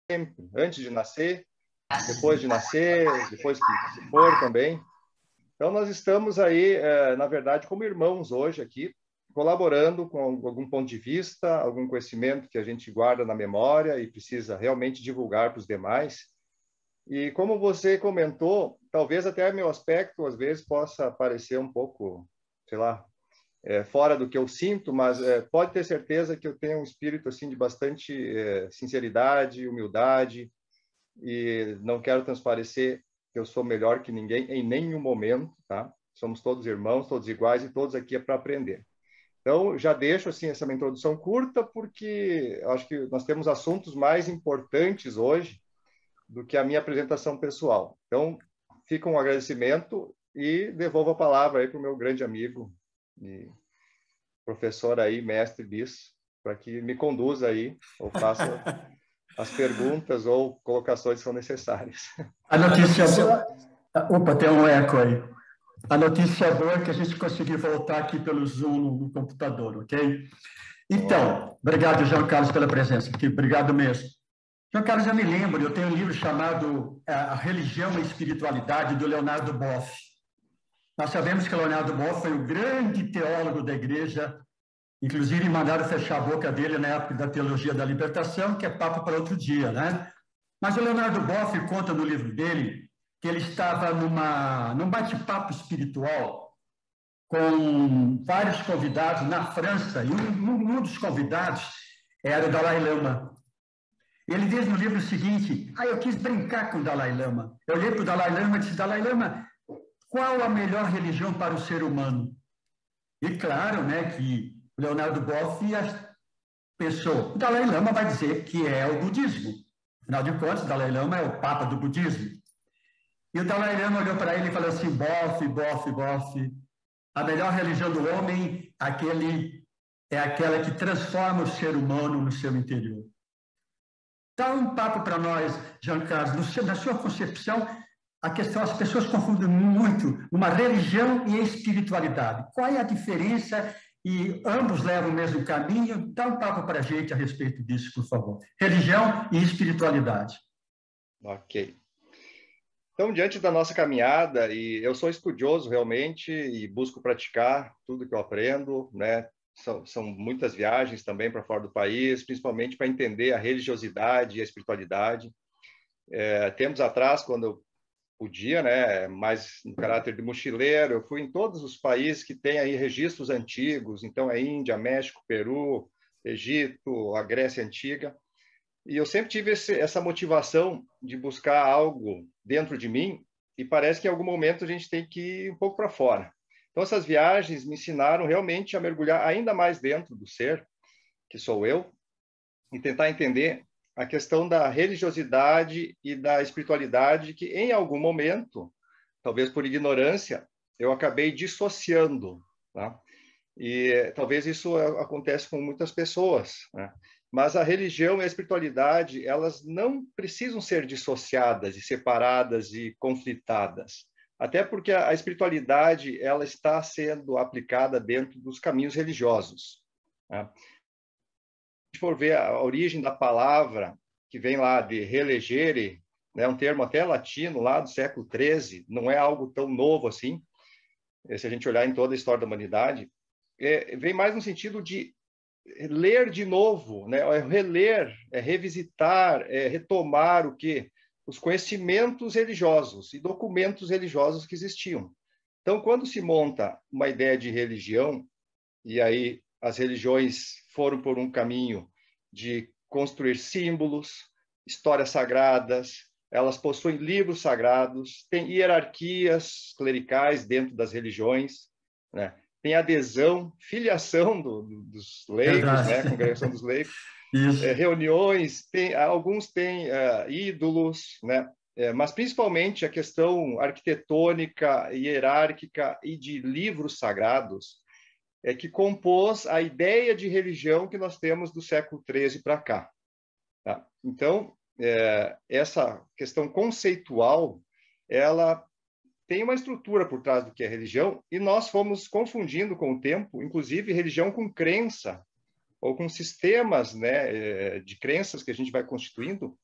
sempre, antes de nascer, depois de nascer, depois que se for também. Então, nós estamos aí, na verdade, como irmãos hoje aqui, colaborando com algum ponto de vista, algum conhecimento que a gente guarda na memória e precisa realmente divulgar para os demais. E como você comentou, talvez até meu aspecto, às vezes, possa parecer um pouco, sei lá, fora do que eu sinto, mas pode ter certeza que eu tenho um espírito assim de bastante sinceridade, humildade, e não quero transparecer que eu sou melhor que ninguém em nenhum momento, tá? Somos todos irmãos, todos iguais e todos aqui é para aprender. Então, já deixo assim essa minha introdução curta, porque acho que nós temos assuntos mais importantes hoje do que a minha apresentação pessoal. Então, fica um agradecimento e devolvo a palavra aí para o meu grande amigo e professor aí, mestre Bis, para que me conduza aí, ou faça as perguntas ou colocações que são necessárias. A notícia boa... Opa, tem um eco aí. A notícia boa é que a gente conseguiu voltar aqui pelo Zoom no computador, ok? Então, obrigado, João Carlos, pela presença aqui. Obrigado mesmo. João Carlos, eu me lembro, eu tenho um livro chamado A Religião e a Espiritualidade, do Leonardo Boff. Nós sabemos que Leonardo Boff foi um grande teólogo da igreja, inclusive mandaram fechar a boca dele na época da Teologia da Libertação, que é papo para outro dia, né? Mas o Leonardo Boff conta no livro dele que ele estava num bate-papo espiritual com vários convidados na França, e um dos convidados era o Dalai Lama. Ele diz no livro o seguinte: eu quis brincar com o Dalai Lama. Eu olhei para o Dalai Lama e disse: Dalai Lama, qual a melhor religião para o ser humano? E claro, né, que o Leonardo Boff pensou, o Dalai Lama vai dizer que é o budismo. Afinal de contas, o Dalai Lama é o papa do budismo. E o Dalai Lama olhou para ele e falou assim: Boff, a melhor religião do homem é aquela que transforma o ser humano no seu interior. Dá um papo para nós, Jean Carlos, na sua concepção, a questão, as pessoas confundem muito uma religião e a espiritualidade. Qual é a diferença? E ambos levam o mesmo caminho. Dá um papo para a gente a respeito disso, por favor. Religião e espiritualidade. Ok. Então, diante da nossa caminhada, e eu sou estudioso realmente e busco praticar tudo que eu aprendo, né? São muitas viagens também para fora do país, principalmente para entender a religiosidade e a espiritualidade. Tempos atrás, quando eu podia, né, mais no caráter de mochileiro, eu fui em todos os países que têm aí registros antigos, então é Índia, México, Peru, Egito, a Grécia Antiga, e eu sempre tive essa motivação de buscar algo dentro de mim, e parece que em algum momento a gente tem que ir um pouco para fora. Então essas viagens me ensinaram realmente a mergulhar ainda mais dentro do ser, que sou eu, e tentar entender a questão da religiosidade e da espiritualidade que, em algum momento, talvez por ignorância, eu acabei dissociando, tá? E talvez isso acontece com muitas pessoas, né? Mas a religião e a espiritualidade, elas não precisam ser dissociadas e separadas e conflitadas. Até porque a espiritualidade, ela está sendo aplicada dentro dos caminhos religiosos, né? For ver a origem da palavra, que vem lá de relegere, né, um termo até latino, lá do século XIII, não é algo tão novo assim, se a gente olhar em toda a história da humanidade, vem mais no sentido de ler de novo, né, reler, revisitar, retomar o quê? Os conhecimentos religiosos e documentos religiosos que existiam. Então, quando se monta uma ideia de religião, e aí as religiões foram por um caminho de construir símbolos, histórias sagradas, elas possuem livros sagrados, tem hierarquias clericais dentro das religiões, né? Tem adesão, filiação dos leigos, né? Congregação dos leigos, reuniões, alguns têm ídolos, né? Mas principalmente a questão arquitetônica, hierárquica e de livros sagrados, que compôs a ideia de religião que nós temos do século XIII para cá. Tá? Então, essa questão conceitual, ela tem uma estrutura por trás do que é religião, e nós fomos confundindo com o tempo, inclusive religião com crença, ou com sistemas, né, de crenças que a gente vai constituindo,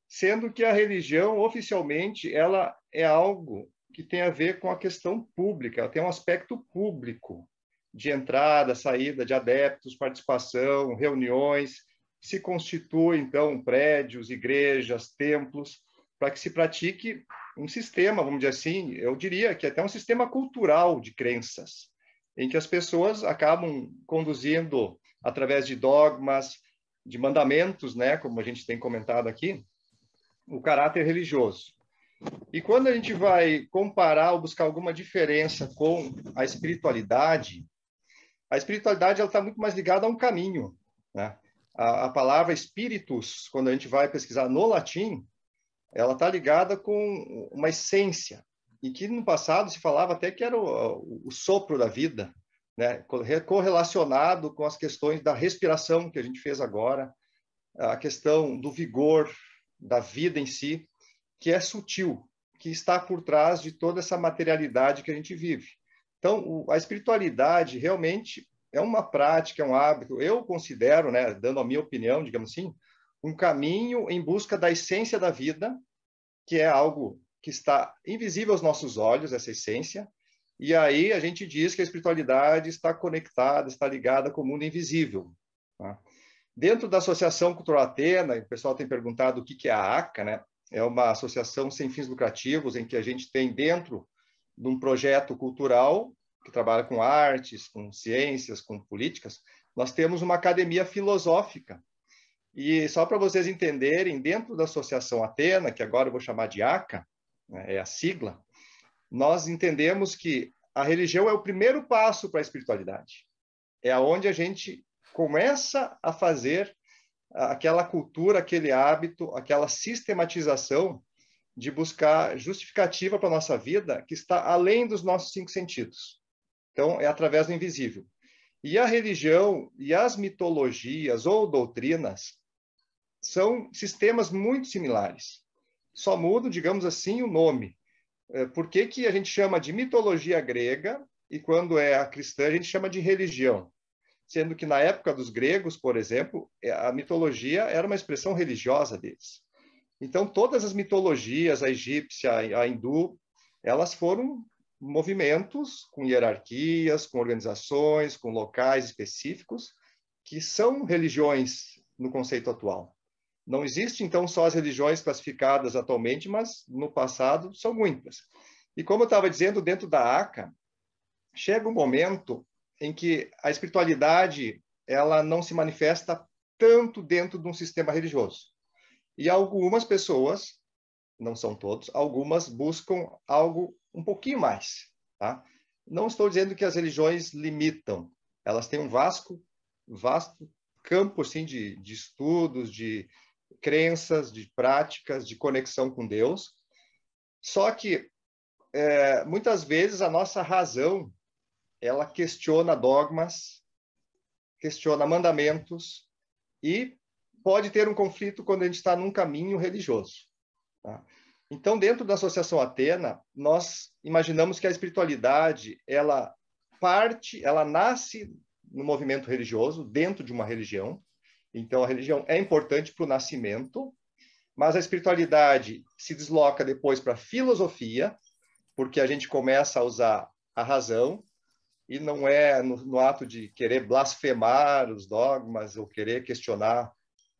sendo que a religião, oficialmente, ela é algo que tem a ver com a questão pública, ela tem um aspecto público, de entrada, saída de adeptos, participação, reuniões, se constituem, então, prédios, igrejas, templos, para que se pratique um sistema, vamos dizer assim, eu diria que até um sistema cultural de crenças, em que as pessoas acabam conduzindo, através de dogmas, de mandamentos, né, como a gente tem comentado aqui, o caráter religioso. E quando a gente vai comparar ou buscar alguma diferença com a espiritualidade ela está muito mais ligada a um caminho, né? A palavra espíritus, quando a gente vai pesquisar no latim, ela está ligada com uma essência, e que no passado se falava até que era o sopro da vida, né? Correlacionado com as questões da respiração que a gente fez agora, a questão do vigor, da vida em si, que é sutil, que está por trás de toda essa materialidade que a gente vive. Então, a espiritualidade realmente é uma prática, é um hábito. Eu considero, né, dando a minha opinião, digamos assim, um caminho em busca da essência da vida, que é algo que está invisível aos nossos olhos, essa essência. E aí a gente diz que a espiritualidade está conectada, está ligada com o mundo invisível. Tá? Dentro da Associação Cultural Atena, o pessoal tem perguntado o que é a ACA, né? É uma associação sem fins lucrativos, em que a gente tem dentro de um projeto cultural que trabalha com artes, com ciências, com políticas, nós temos uma academia filosófica. E só para vocês entenderem, dentro da Associação Atena, que agora eu vou chamar de ACA, né, é a sigla, nós entendemos que a religião é o primeiro passo para a espiritualidade. É aonde a gente começa a fazer aquela cultura, aquele hábito, aquela sistematização de buscar justificativa para a nossa vida que está além dos nossos 5 sentidos. Então, é através do invisível. E a religião e as mitologias ou doutrinas são sistemas muito similares. Só muda, digamos assim, o nome. Por que que a gente chama de mitologia grega e quando é a cristã a gente chama de religião? Sendo que na época dos gregos, por exemplo, a mitologia era uma expressão religiosa deles. Então, todas as mitologias, a egípcia, a hindu, elas foram movimentos com hierarquias, com organizações, com locais específicos, que são religiões no conceito atual. Não existe, então, só as religiões classificadas atualmente, mas no passado são muitas. E como eu estava dizendo, dentro da ACA, chega um momento em que a espiritualidade ela não se manifesta tanto dentro de um sistema religioso. E algumas pessoas, não são todos, algumas buscam algo um pouquinho mais. Tá? Não estou dizendo que as religiões limitam, elas têm um vasto campo assim, de estudos, de crenças, de práticas, de conexão com Deus. Só que, muitas vezes, a nossa razão ela questiona dogmas, questiona mandamentos e pode ter um conflito quando a gente está num caminho religioso. Tá? Então, dentro da Associação Atena, nós imaginamos que a espiritualidade, ela nasce no movimento religioso, dentro de uma religião. Então, a religião é importante para o nascimento, mas a espiritualidade se desloca depois para a filosofia, porque a gente começa a usar a razão, e não é no ato de querer blasfemar os dogmas ou querer questionar,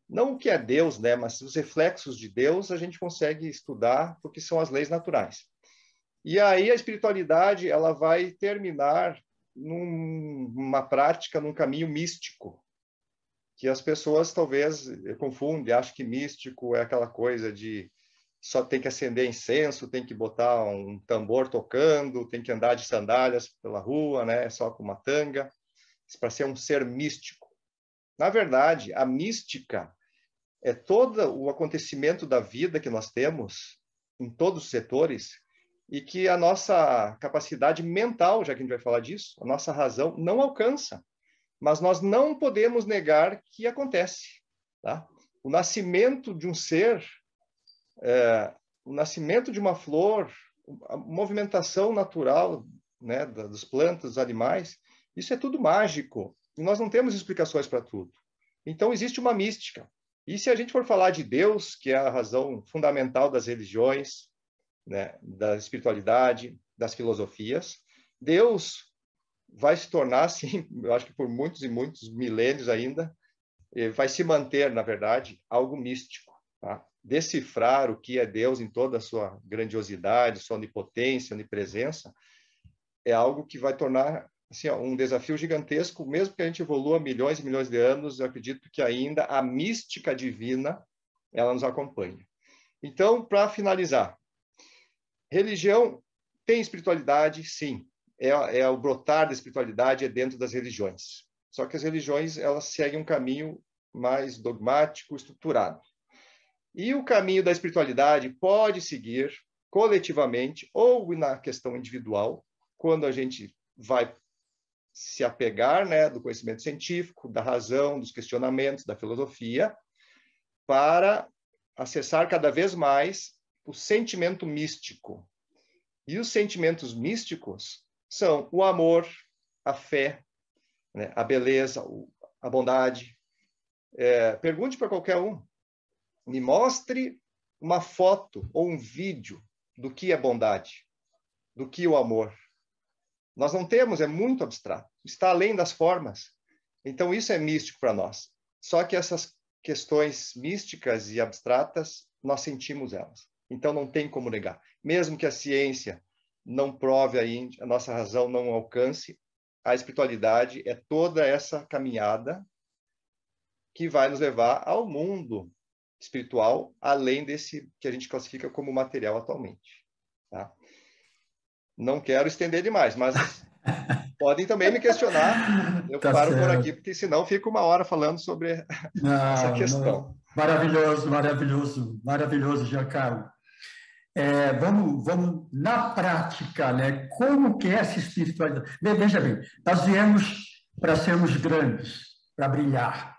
não o que é Deus, né, mas os reflexos de Deus a gente consegue estudar porque são as leis naturais. E aí a espiritualidade ela vai terminar numa prática, num caminho místico, que as pessoas talvez confundem, acham que místico é aquela coisa de só tem que acender incenso, tem que botar um tambor tocando, tem que andar de sandálias pela rua, né, só com uma tanga, para ser um ser místico. Na verdade, a mística é todo o acontecimento da vida que nós temos em todos os setores e que a nossa capacidade mental, já que a gente vai falar disso, a nossa razão não alcança. Mas nós não podemos negar que acontece. Tá? O nascimento de um ser, o nascimento de uma flor, a movimentação natural, né, das plantas, dos animais, isso é tudo mágico. E nós não temos explicações para tudo. Então, existe uma mística. E se a gente for falar de Deus, que é a razão fundamental das religiões, né, da espiritualidade, das filosofias, Deus vai se tornar, assim, eu acho que por muitos e muitos milênios ainda, vai se manter, na verdade, algo místico. Tá? Decifrar o que é Deus em toda a sua grandiosidade, sua onipotência, onipresença, é algo que vai tornar assim, um desafio gigantesco, mesmo que a gente evolua milhões e milhões de anos, eu acredito que ainda a mística divina, ela nos acompanha. Então, para finalizar, religião tem espiritualidade, sim. É o brotar da espiritualidade é dentro das religiões. Só que as religiões, elas seguem um caminho mais dogmático, estruturado. E o caminho da espiritualidade pode seguir coletivamente ou na questão individual, quando a gente vai se apegar, né, do conhecimento científico, da razão, dos questionamentos, da filosofia, para acessar cada vez mais o sentimento místico. E os sentimentos místicos são o amor, a fé, né, a beleza, a bondade. Pergunte para qualquer um, me mostre uma foto ou um vídeo do que é bondade, do que o amor. Nós não temos, é muito abstrato, está além das formas. Então, isso é místico para nós. Só que essas questões místicas e abstratas, nós sentimos elas. Então, não tem como negar. Mesmo que a ciência não prove ainda, a nossa razão não alcance, a espiritualidade é toda essa caminhada que vai nos levar ao mundo espiritual, além desse que a gente classifica como material atualmente. Tá? Não quero estender demais, mas podem também me questionar. Eu Tá paro por aqui, certo. porque senão fico uma hora falando sobre essa Não, questão. não. Maravilhoso, maravilhoso, maravilhoso, Giancarlo. Vamos na prática, né? Como que é essa espiritualidade? Veja bem, nós viemos para sermos grandes, para brilhar.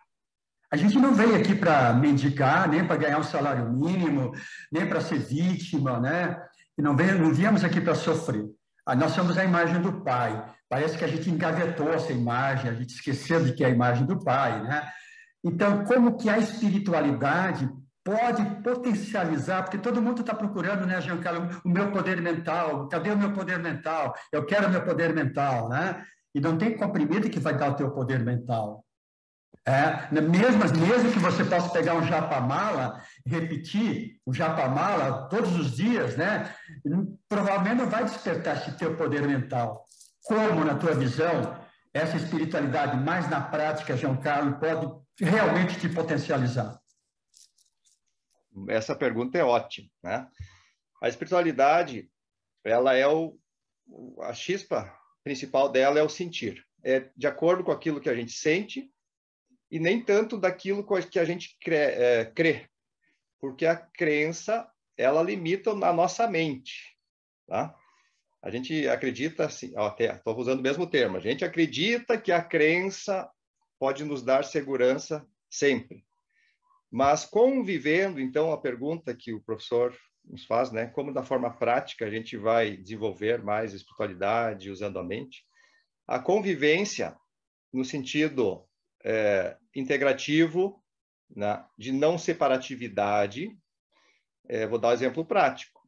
A gente não veio aqui para mendigar, nem para ganhar um salário mínimo, nem para ser vítima, né? E não viemos aqui para sofrer. Nós somos a imagem do Pai. Parece que a gente engavetou essa imagem, a gente esqueceu de que é a imagem do Pai, né? Então, como que a espiritualidade pode potencializar, porque todo mundo está procurando, né, Giancarlo, o meu poder mental, cadê o meu poder mental? Eu quero o meu poder mental, né? E não tem comprimido que vai dar o teu poder mental. Mesmo que você possa pegar um japamala, repetir o japamala todos os dias, né? Provavelmente não vai despertar esse teu poder mental. Como, na tua visão, essa espiritualidade mais na prática, João Carlos, pode realmente te potencializar? Essa pergunta é ótima, né? A espiritualidade, ela é a chispa principal dela é o sentir. É de acordo com aquilo que a gente sente e nem tanto daquilo que a gente crê, porque a crença, ela limita a nossa mente, tá? A gente acredita, assim, até estou usando o mesmo termo, a gente acredita que a crença pode nos dar segurança sempre. Mas convivendo, então, a pergunta que o professor nos faz, né? Como da forma prática a gente vai desenvolver mais espiritualidade usando a mente? A convivência, no sentido integrativo, né? De não separatividade. Vou dar um exemplo prático.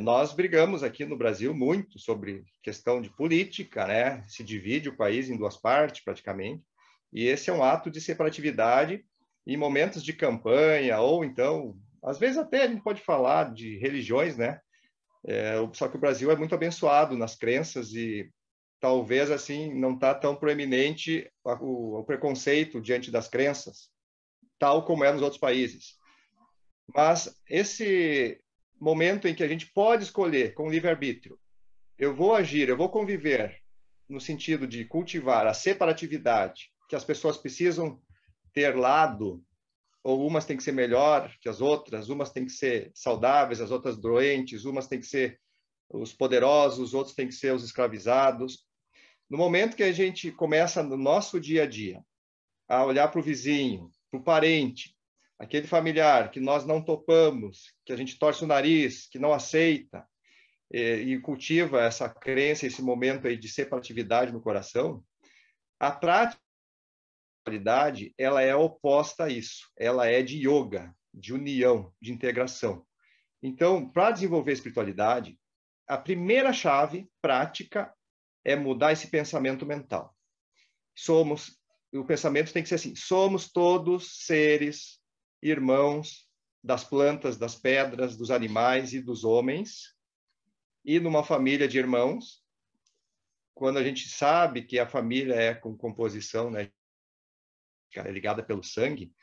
Nós brigamos aqui no Brasil muito sobre questão de política, né? Se divide o país em duas partes, praticamente, e esse é um ato de separatividade em momentos de campanha, ou então, às vezes até a gente pode falar de religiões, né? Só que o Brasil é muito abençoado nas crenças e talvez, assim, não está tão proeminente o preconceito diante das crenças, tal como é nos outros países. Mas esse momento em que a gente pode escolher com livre-arbítrio, eu vou agir, eu vou conviver no sentido de cultivar a separatividade, que as pessoas precisam ter lado, ou umas têm que ser melhor que as outras, umas têm que ser saudáveis, as outras doentes, umas têm que ser os poderosos, os outros têm que ser os escravizados. No momento que a gente começa no nosso dia a dia a olhar para o vizinho, para o parente, aquele familiar que nós não topamos, que a gente torce o nariz, que não aceita, e cultiva essa crença, esse momento aí de separatividade no coração, a prática espiritualidade, ela é oposta a isso. Ela é de yoga, de união, de integração. Então, para desenvolver a espiritualidade, a primeira chave prática é mudar esse pensamento mental. O pensamento tem que ser assim: somos todos seres irmãos das plantas, das pedras, dos animais e dos homens, e numa família de irmãos, quando a gente sabe que a família é com composição, né, é ligada pelo sangue,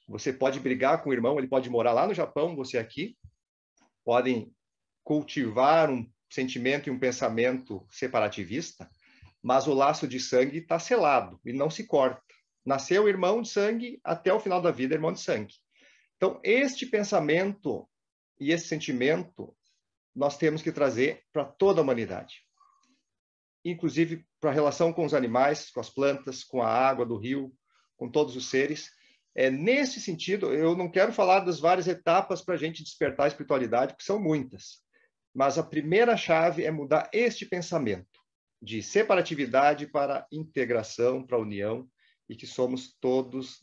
você pode brigar com o irmão, ele pode morar lá no Japão, você aqui, podem cultivar um sentimento e um pensamento separativista, mas o laço de sangue está selado e não se corta. Nasceu irmão de sangue, até o final da vida irmão de sangue. Então, este pensamento e esse sentimento nós temos que trazer para toda a humanidade, inclusive para a relação com os animais, com as plantas, com a água do rio, com todos os seres. Nesse sentido, eu não quero falar das várias etapas para a gente despertar a espiritualidade, porque são muitas, mas a primeira chave é mudar este pensamento de separatividade para integração, para união, e que somos todos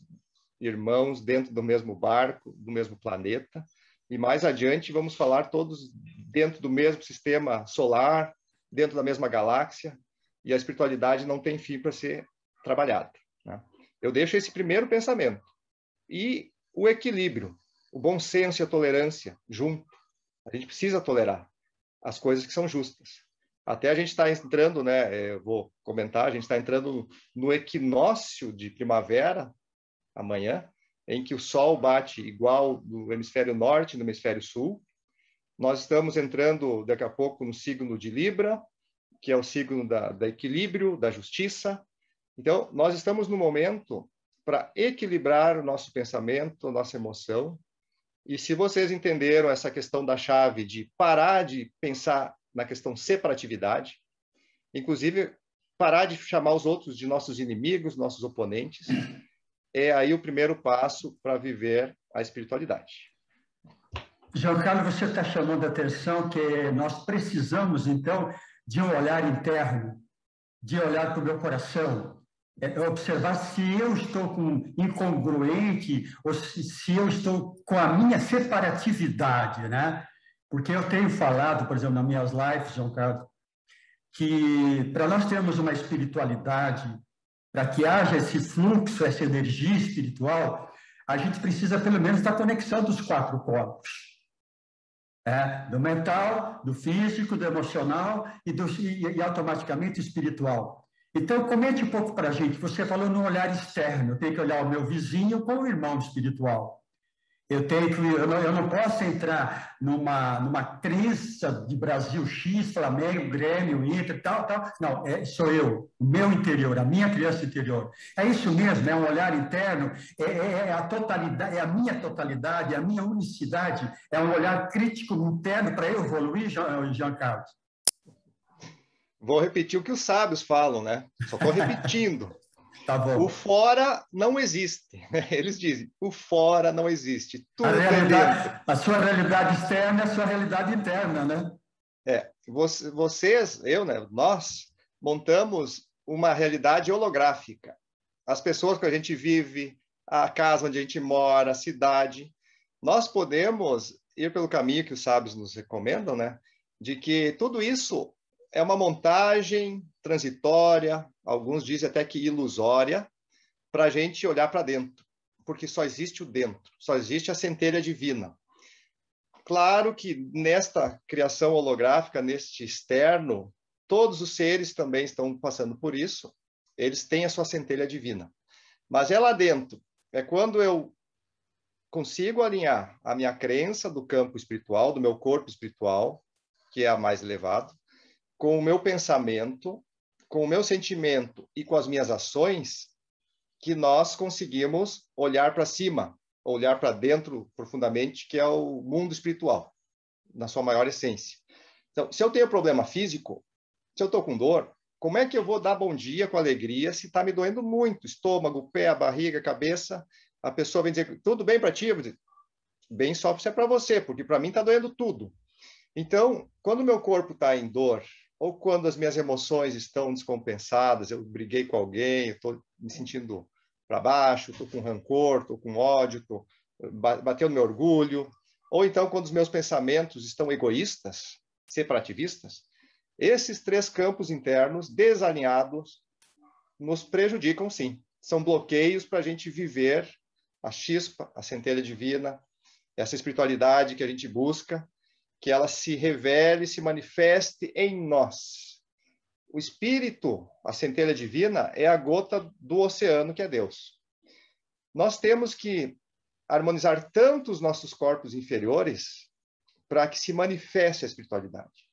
irmãos dentro do mesmo barco, do mesmo planeta, e mais adiante vamos falar todos dentro do mesmo sistema solar, dentro da mesma galáxia, e a espiritualidade não tem fim para ser trabalhada, né? Eu deixo esse primeiro pensamento. E o equilíbrio, o bom senso e a tolerância junto. A gente precisa tolerar as coisas que são justas. Até a gente está entrando, né? Eu vou comentar, a gente está entrando no equinócio de primavera, amanhã, em que o Sol bate igual no hemisfério norte e no hemisfério sul. Nós estamos entrando, daqui a pouco, no signo de Libra, que é o signo da equilíbrio, da justiça. Então, nós estamos no momento para equilibrar o nosso pensamento, a nossa emoção. E se vocês entenderam essa questão da chave de parar de pensar na questão separatividade, inclusive parar de chamar os outros de nossos inimigos, nossos oponentes, é aí o primeiro passo para viver a espiritualidade. João Carlos, você está chamando a atenção que nós precisamos, então, de um olhar interno, de olhar para o meu coração, observar se eu estou incongruente ou se eu estou com a minha separatividade, né? Porque eu tenho falado, por exemplo, nas minhas lives, João Carlos, que para nós termos uma espiritualidade, para que haja esse fluxo, essa energia espiritual, a gente precisa pelo menos da conexão dos 4 polos. Do mental, do físico, do emocional e automaticamente espiritual. Então, comente um pouco para a gente. Você falou no olhar externo, eu tenho que olhar o meu vizinho como um irmão espiritual. Eu não posso entrar numa crença de Brasil X, Flamengo, Grêmio, Inter, tal. Não, sou eu, o meu interior, a minha criança interior. É isso mesmo, é um olhar interno, é a totalidade, é a minha totalidade, é a minha unicidade, é um olhar crítico interno para eu evoluir, Jean Carlos. Vou repetir o que os sábios falam, né? Só estou repetindo. Tá bom. O fora não existe. Eles dizem, o fora não existe. Tudo a sua realidade externa é a sua realidade interna, né? Vocês, eu, né? Nós montamos uma realidade holográfica. As pessoas que a gente vive, a casa onde a gente mora, a cidade. Nós podemos ir pelo caminho que os sábios nos recomendam, né? De que tudo isso é uma montagem transitória, alguns dizem até que ilusória, para a gente olhar para dentro, porque só existe o dentro, só existe a centelha divina. Claro que nesta criação holográfica, neste externo, todos os seres também estão passando por isso, eles têm a sua centelha divina. Mas é lá dentro, é quando eu consigo alinhar a minha crença do campo espiritual, do meu corpo espiritual, que é a mais elevado, com o meu pensamento, com o meu sentimento e com as minhas ações, que nós conseguimos olhar para cima, olhar para dentro profundamente, que é o mundo espiritual, na sua maior essência. Então, se eu tenho problema físico, se eu estou com dor, como é que eu vou dar bom dia com alegria se está me doendo muito? Estômago, pé, barriga, cabeça. A pessoa vem dizer, tudo bem para ti? Eu vou dizer, bem só se é para você, porque para mim está doendo tudo. Então, quando o meu corpo está em dor, ou quando as minhas emoções estão descompensadas, eu briguei com alguém, eu estou me sentindo para baixo, estou com rancor, estou com ódio, bateu no meu orgulho, ou então quando os meus pensamentos estão egoístas, separativistas, esses 3 campos internos desalinhados nos prejudicam, sim. São bloqueios para a gente viver a chispa, a centelha divina, essa espiritualidade que a gente busca, que ela se revele, se manifeste em nós. O espírito, a centelha divina, é a gota do oceano que é Deus. Nós temos que harmonizar tanto os nossos corpos inferiores para que se manifeste a espiritualidade.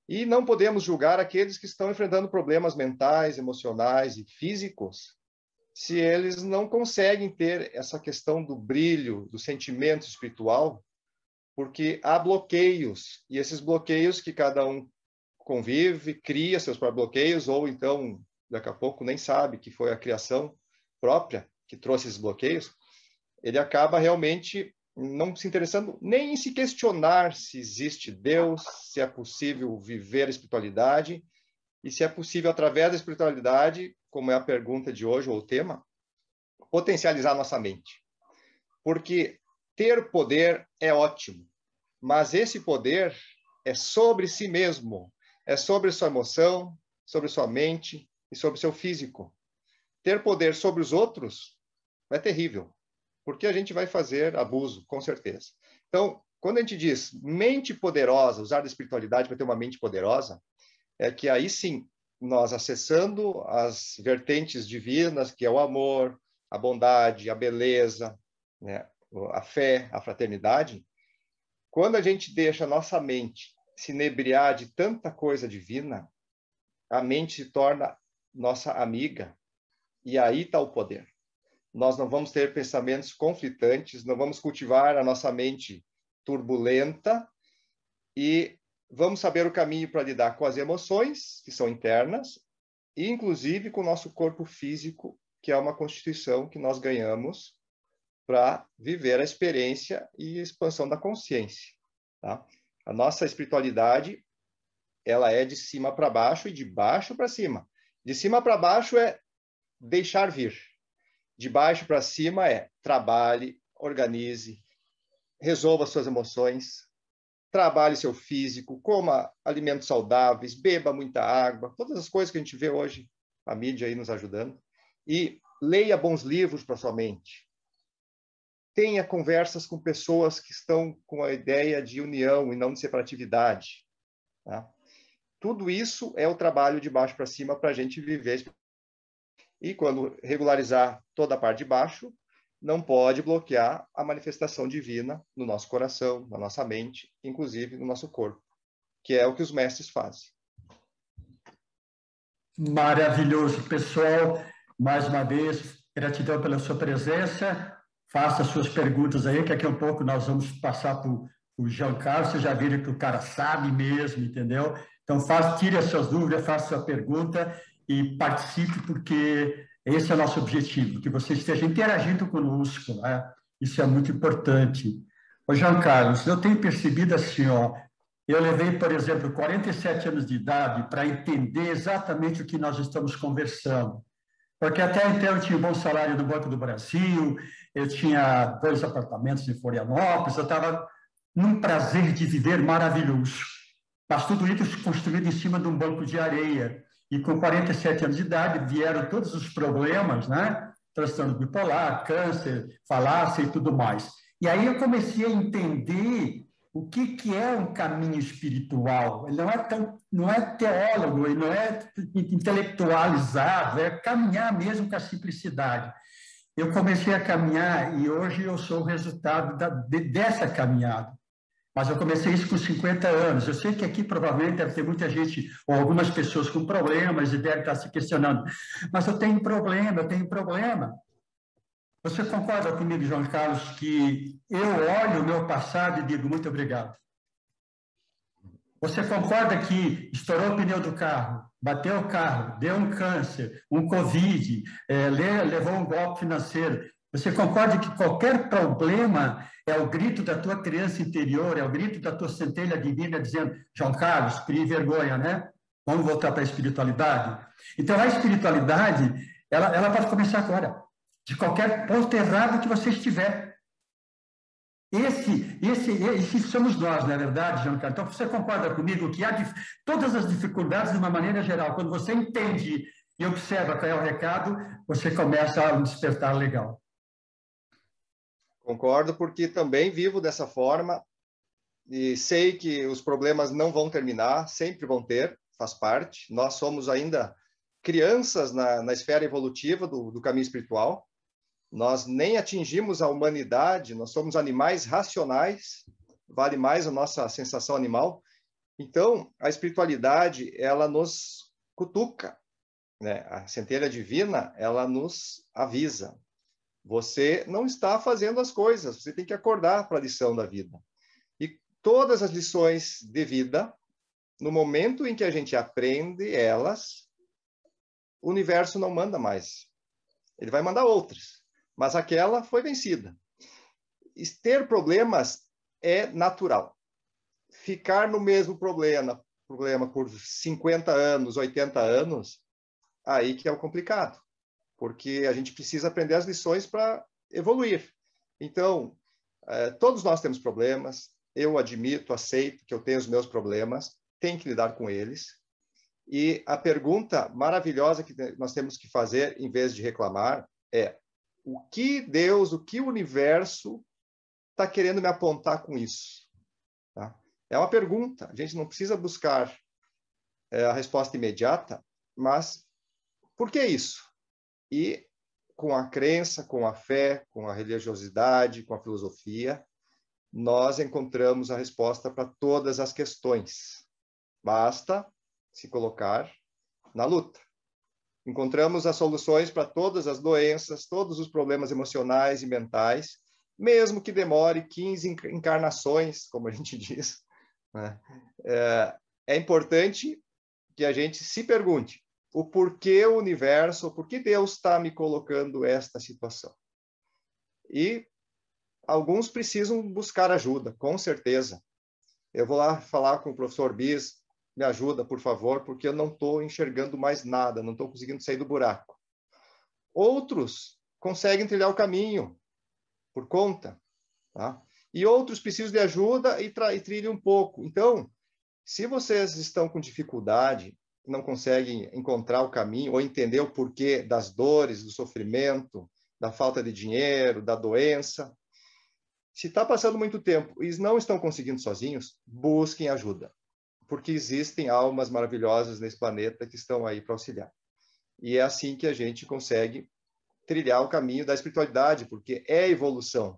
E não podemos julgar aqueles que estão enfrentando problemas mentais, emocionais e físicos, se eles não conseguem ter essa questão do brilho, do sentimento espiritual, porque há bloqueios, e esses bloqueios que cada um convive, cria seus próprios bloqueios, ou então, daqui a pouco, nem sabe que foi a criação própria que trouxe esses bloqueios, ele acaba realmente não se interessando nem em se questionar se existe Deus, se é possível viver a espiritualidade, e se é possível, através da espiritualidade, como é a pergunta de hoje, ou o tema, potencializar nossa mente. Porque ter poder é ótimo, mas esse poder é sobre si mesmo, é sobre sua emoção, sobre sua mente e sobre seu físico. Ter poder sobre os outros é terrível, porque a gente vai fazer abuso, com certeza. Então, quando a gente diz mente poderosa, usar da espiritualidade para ter uma mente poderosa, é que aí sim, nós acessando as vertentes divinas, que é o amor, a bondade, a beleza, né, a fé, a fraternidade, quando a gente deixa a nossa mente se inebriar de tanta coisa divina, a mente se torna nossa amiga, e aí está o poder. Nós não vamos ter pensamentos conflitantes, não vamos cultivar a nossa mente turbulenta e vamos saber o caminho para lidar com as emoções, que são internas, e inclusive com o nosso corpo físico, que é uma constituição que nós ganhamos para viver a experiência e a expansão da consciência. Tá? A nossa espiritualidade, ela é de cima para baixo e de baixo para cima. De cima para baixo é deixar vir. De baixo para cima é trabalhe, organize, resolva suas emoções, trabalhe seu físico, coma alimentos saudáveis, beba muita água, todas as coisas que a gente vê hoje, a mídia aí nos ajudando, e leia bons livros para sua mente. Tenha conversas com pessoas que estão com a ideia de união e não de separatividade. Tá? Tudo isso é o trabalho de baixo para cima para a gente viver. E quando regularizar toda a parte de baixo, não pode bloquear a manifestação divina no nosso coração, na nossa mente, inclusive no nosso corpo, que é o que os mestres fazem. Maravilhoso, pessoal. Mais uma vez, gratidão pela sua presença. Faça suas perguntas aí, que daqui a um pouco nós vamos passar para o João Carlos. Vocês já viram que o cara sabe mesmo, entendeu? Então, tire as suas dúvidas, faça a sua pergunta e participe, porque esse é o nosso objetivo, que você esteja interagindo conosco, né? Isso é muito importante. Ô, João Carlos, eu tenho percebido assim, ó, eu levei, por exemplo, 47 anos de idade para entender exatamente o que nós estamos conversando. Porque até então eu tinha um bom salário no Banco do Brasil, eu tinha 2 apartamentos em Florianópolis, eu estava num prazer de viver maravilhoso. Mas tudo isso construído em cima de um banco de areia. E com 47 anos de idade vieram todos os problemas, né? Transtorno bipolar, câncer, falácia e tudo mais. E aí eu comecei a entender o que é um caminho espiritual. Ele não é teólogo, ele não é intelectualizado, é caminhar mesmo com a simplicidade. Eu comecei a caminhar e hoje eu sou o resultado dessa caminhada. Mas eu comecei isso com 50 anos. Eu sei que aqui provavelmente deve ter muita gente, ou algumas pessoas com problemas, e devem estar se questionando. Mas eu tenho problema, eu tenho problema. Você concorda comigo, João Carlos, que eu olho o meu passado e digo muito obrigado? Você concorda que estourou o pneu do carro, bateu o carro, deu um câncer, um Covid, levou um golpe financeiro? Você concorda que qualquer problema é o grito da tua criança interior, é o grito da tua centelha divina dizendo, João Carlos, crie vergonha, né? Vamos voltar para a espiritualidade? Então, a espiritualidade, ela pode começar agora. de qualquer ponto errado que você estiver. Esse somos nós, não é verdade, Giancarlo? Então, você concorda comigo que há todas as dificuldades, de uma maneira geral, quando você entende e observa qual é o recado, você começa a um despertar legal. Concordo, porque também vivo dessa forma e sei que os problemas não vão terminar, sempre vão ter, faz parte. Nós somos ainda crianças na esfera evolutiva do caminho espiritual. Nós nem atingimos a humanidade, nós somos animais racionais, vale mais a nossa sensação animal. Então, a espiritualidade, ela nos cutuca, né? A centelha divina, ela nos avisa. Você não está fazendo as coisas, você tem que acordar para a lição da vida. E todas as lições de vida, no momento em que a gente aprende elas, o universo não manda mais. Ele vai mandar outras. Mas aquela foi vencida. Ter problemas é natural. Ficar no mesmo problema por 50 anos, 80 anos, aí que é o complicado. Porque a gente precisa aprender as lições para evoluir. Então, todos nós temos problemas. Eu admito, aceito que eu tenho os meus problemas. Tenho que lidar com eles. E a pergunta maravilhosa que nós temos que fazer, em vez de reclamar, é: o que Deus, o que o universo está querendo me apontar com isso? Tá? É uma pergunta. A gente não precisa buscar a resposta imediata, mas por que isso? E com a crença, com a fé, com a religiosidade, com a filosofia, nós encontramos a resposta para todas as questões. Basta se colocar na luta. Encontramos as soluções para todas as doenças, todos os problemas emocionais e mentais, mesmo que demore 15 encarnações, como a gente diz, né? É importante que a gente se pergunte o porquê o universo, o porquê Deus está me colocando esta situação. E alguns precisam buscar ajuda, com certeza. Eu vou lá falar com o professor Bis, me ajuda, por favor, porque eu não estou enxergando mais nada, não estou conseguindo sair do buraco. Outros conseguem trilhar o caminho por conta, tá? E outros precisam de ajuda e trilham um pouco. Então, se vocês estão com dificuldade, não conseguem encontrar o caminho ou entender o porquê das dores, do sofrimento, da falta de dinheiro, da doença, se está passando muito tempo e não estão conseguindo sozinhos, busquem ajuda. Porque existem almas maravilhosas nesse planeta que estão aí para auxiliar. E é assim que a gente consegue trilhar o caminho da espiritualidade, porque é evolução.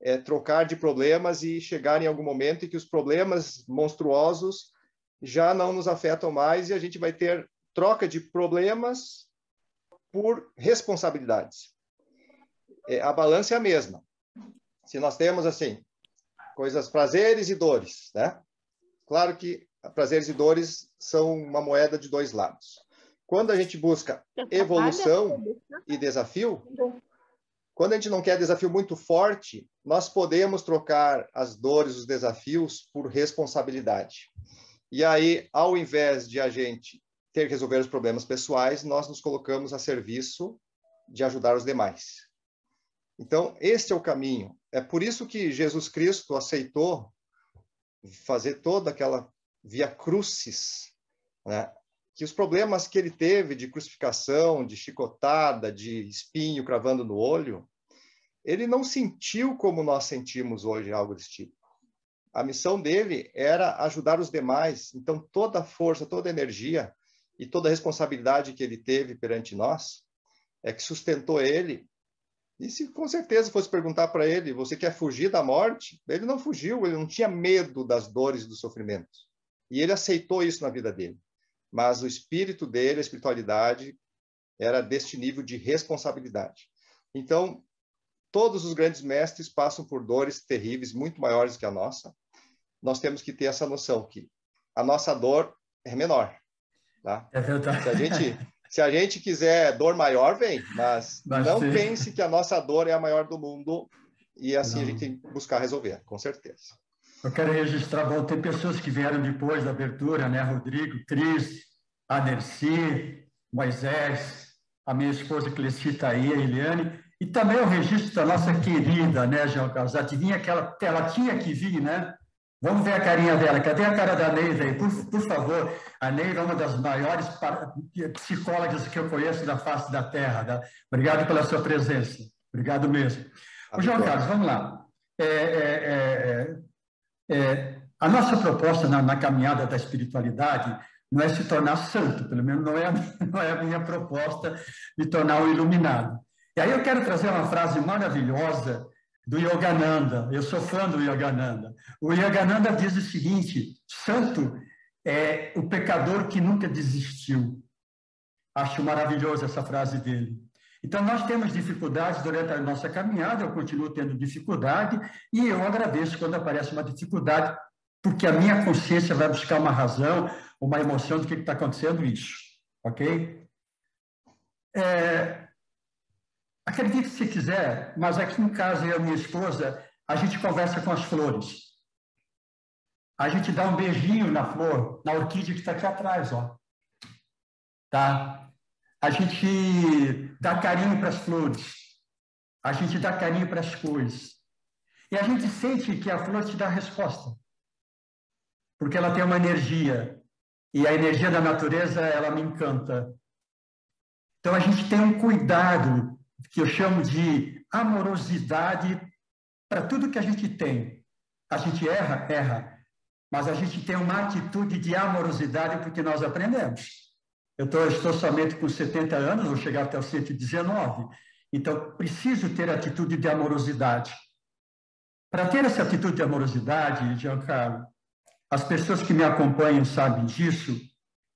É trocar de problemas e chegar em algum momento em que os problemas monstruosos já não nos afetam mais e a gente vai ter troca de problemas por responsabilidades. A balança é a mesma. Se nós temos, assim, coisas, prazeres e dores, né? Claro que prazeres e dores são uma moeda de dois lados. Quando a gente busca evolução e desafio, quando a gente não quer desafio muito forte, nós podemos trocar as dores, os desafios por responsabilidade. E aí, ao invés de a gente ter que resolver os problemas pessoais, nós nos colocamos a serviço de ajudar os demais. Então, este é o caminho. É por isso que Jesus Cristo aceitou fazer toda aquela via crucis, né? Que os problemas que ele teve de crucificação, de chicotada, de espinho cravando no olho, ele não sentiu como nós sentimos hoje algo desse tipo. A missão dele era ajudar os demais. Então, toda a força, toda a energia e toda a responsabilidade que ele teve perante nós é que sustentou ele. E se com certeza fosse perguntar para ele, você quer fugir da morte? Ele não fugiu, ele não tinha medo das dores e dos sofrimentos. E ele aceitou isso na vida dele. Mas o espírito dele, a espiritualidade, era deste nível de responsabilidade. Então, todos os grandes mestres passam por dores terríveis, muito maiores que a nossa. Nós temos que ter essa noção que a nossa dor é menor. Tá? É verdade. Se a gente quiser dor maior, vem. Mas não sim. pense que a nossa dor é a maior do mundo e assim a gente tem que buscar resolver, com certeza. Eu quero registrar, bom, tem pessoas que vieram depois da abertura, né? Rodrigo, Cris, a Nerci, Moisés, a minha esposa Cleci está aí, a Eliane, E também o registro da nossa querida, né, João Carlos? Adivinha que ela tinha que vir, né? Vamos ver a carinha dela. Cadê a cara da Neiva aí? Por favor. A Neiva é uma das maiores psicólogas que eu conheço da face da Terra. Obrigado pela sua presença. Obrigado mesmo. Ô, João Carlos, vamos lá. A nossa proposta na caminhada da espiritualidade não é se tornar santo, pelo menos não é a minha proposta de tornar um iluminado. E aí eu quero trazer uma frase maravilhosa do Yogananda. Eu sou fã do Yogananda. O Yogananda diz o seguinte: santo é o pecador que nunca desistiu. Acho maravilhosa essa frase dele. Então, nós temos dificuldades durante a nossa caminhada, eu continuo tendo dificuldade, e eu agradeço quando aparece uma dificuldade, porque a minha consciência vai buscar uma razão, uma emoção do que está acontecendo isso, ok? Acredite se quiser, mas aqui em casa, eu e a minha esposa, a gente conversa com as flores. A gente dá um beijinho na flor, na orquídea que está aqui atrás, ó. Tá? A gente dá carinho para as flores. A gente dá carinho para as cores. E a gente sente que a flor te dá a resposta. Porque ela tem uma energia. E a energia da natureza, ela me encanta. Então, a gente tem um cuidado, que eu chamo de amorosidade, para tudo que a gente tem. A gente erra, mas a gente tem uma atitude de amorosidade porque nós aprendemos. Eu estou somente com 70 anos, vou chegar até os 119, então preciso ter atitude de amorosidade. Para ter essa atitude de amorosidade, Giancarlo, as pessoas que me acompanham sabem disso,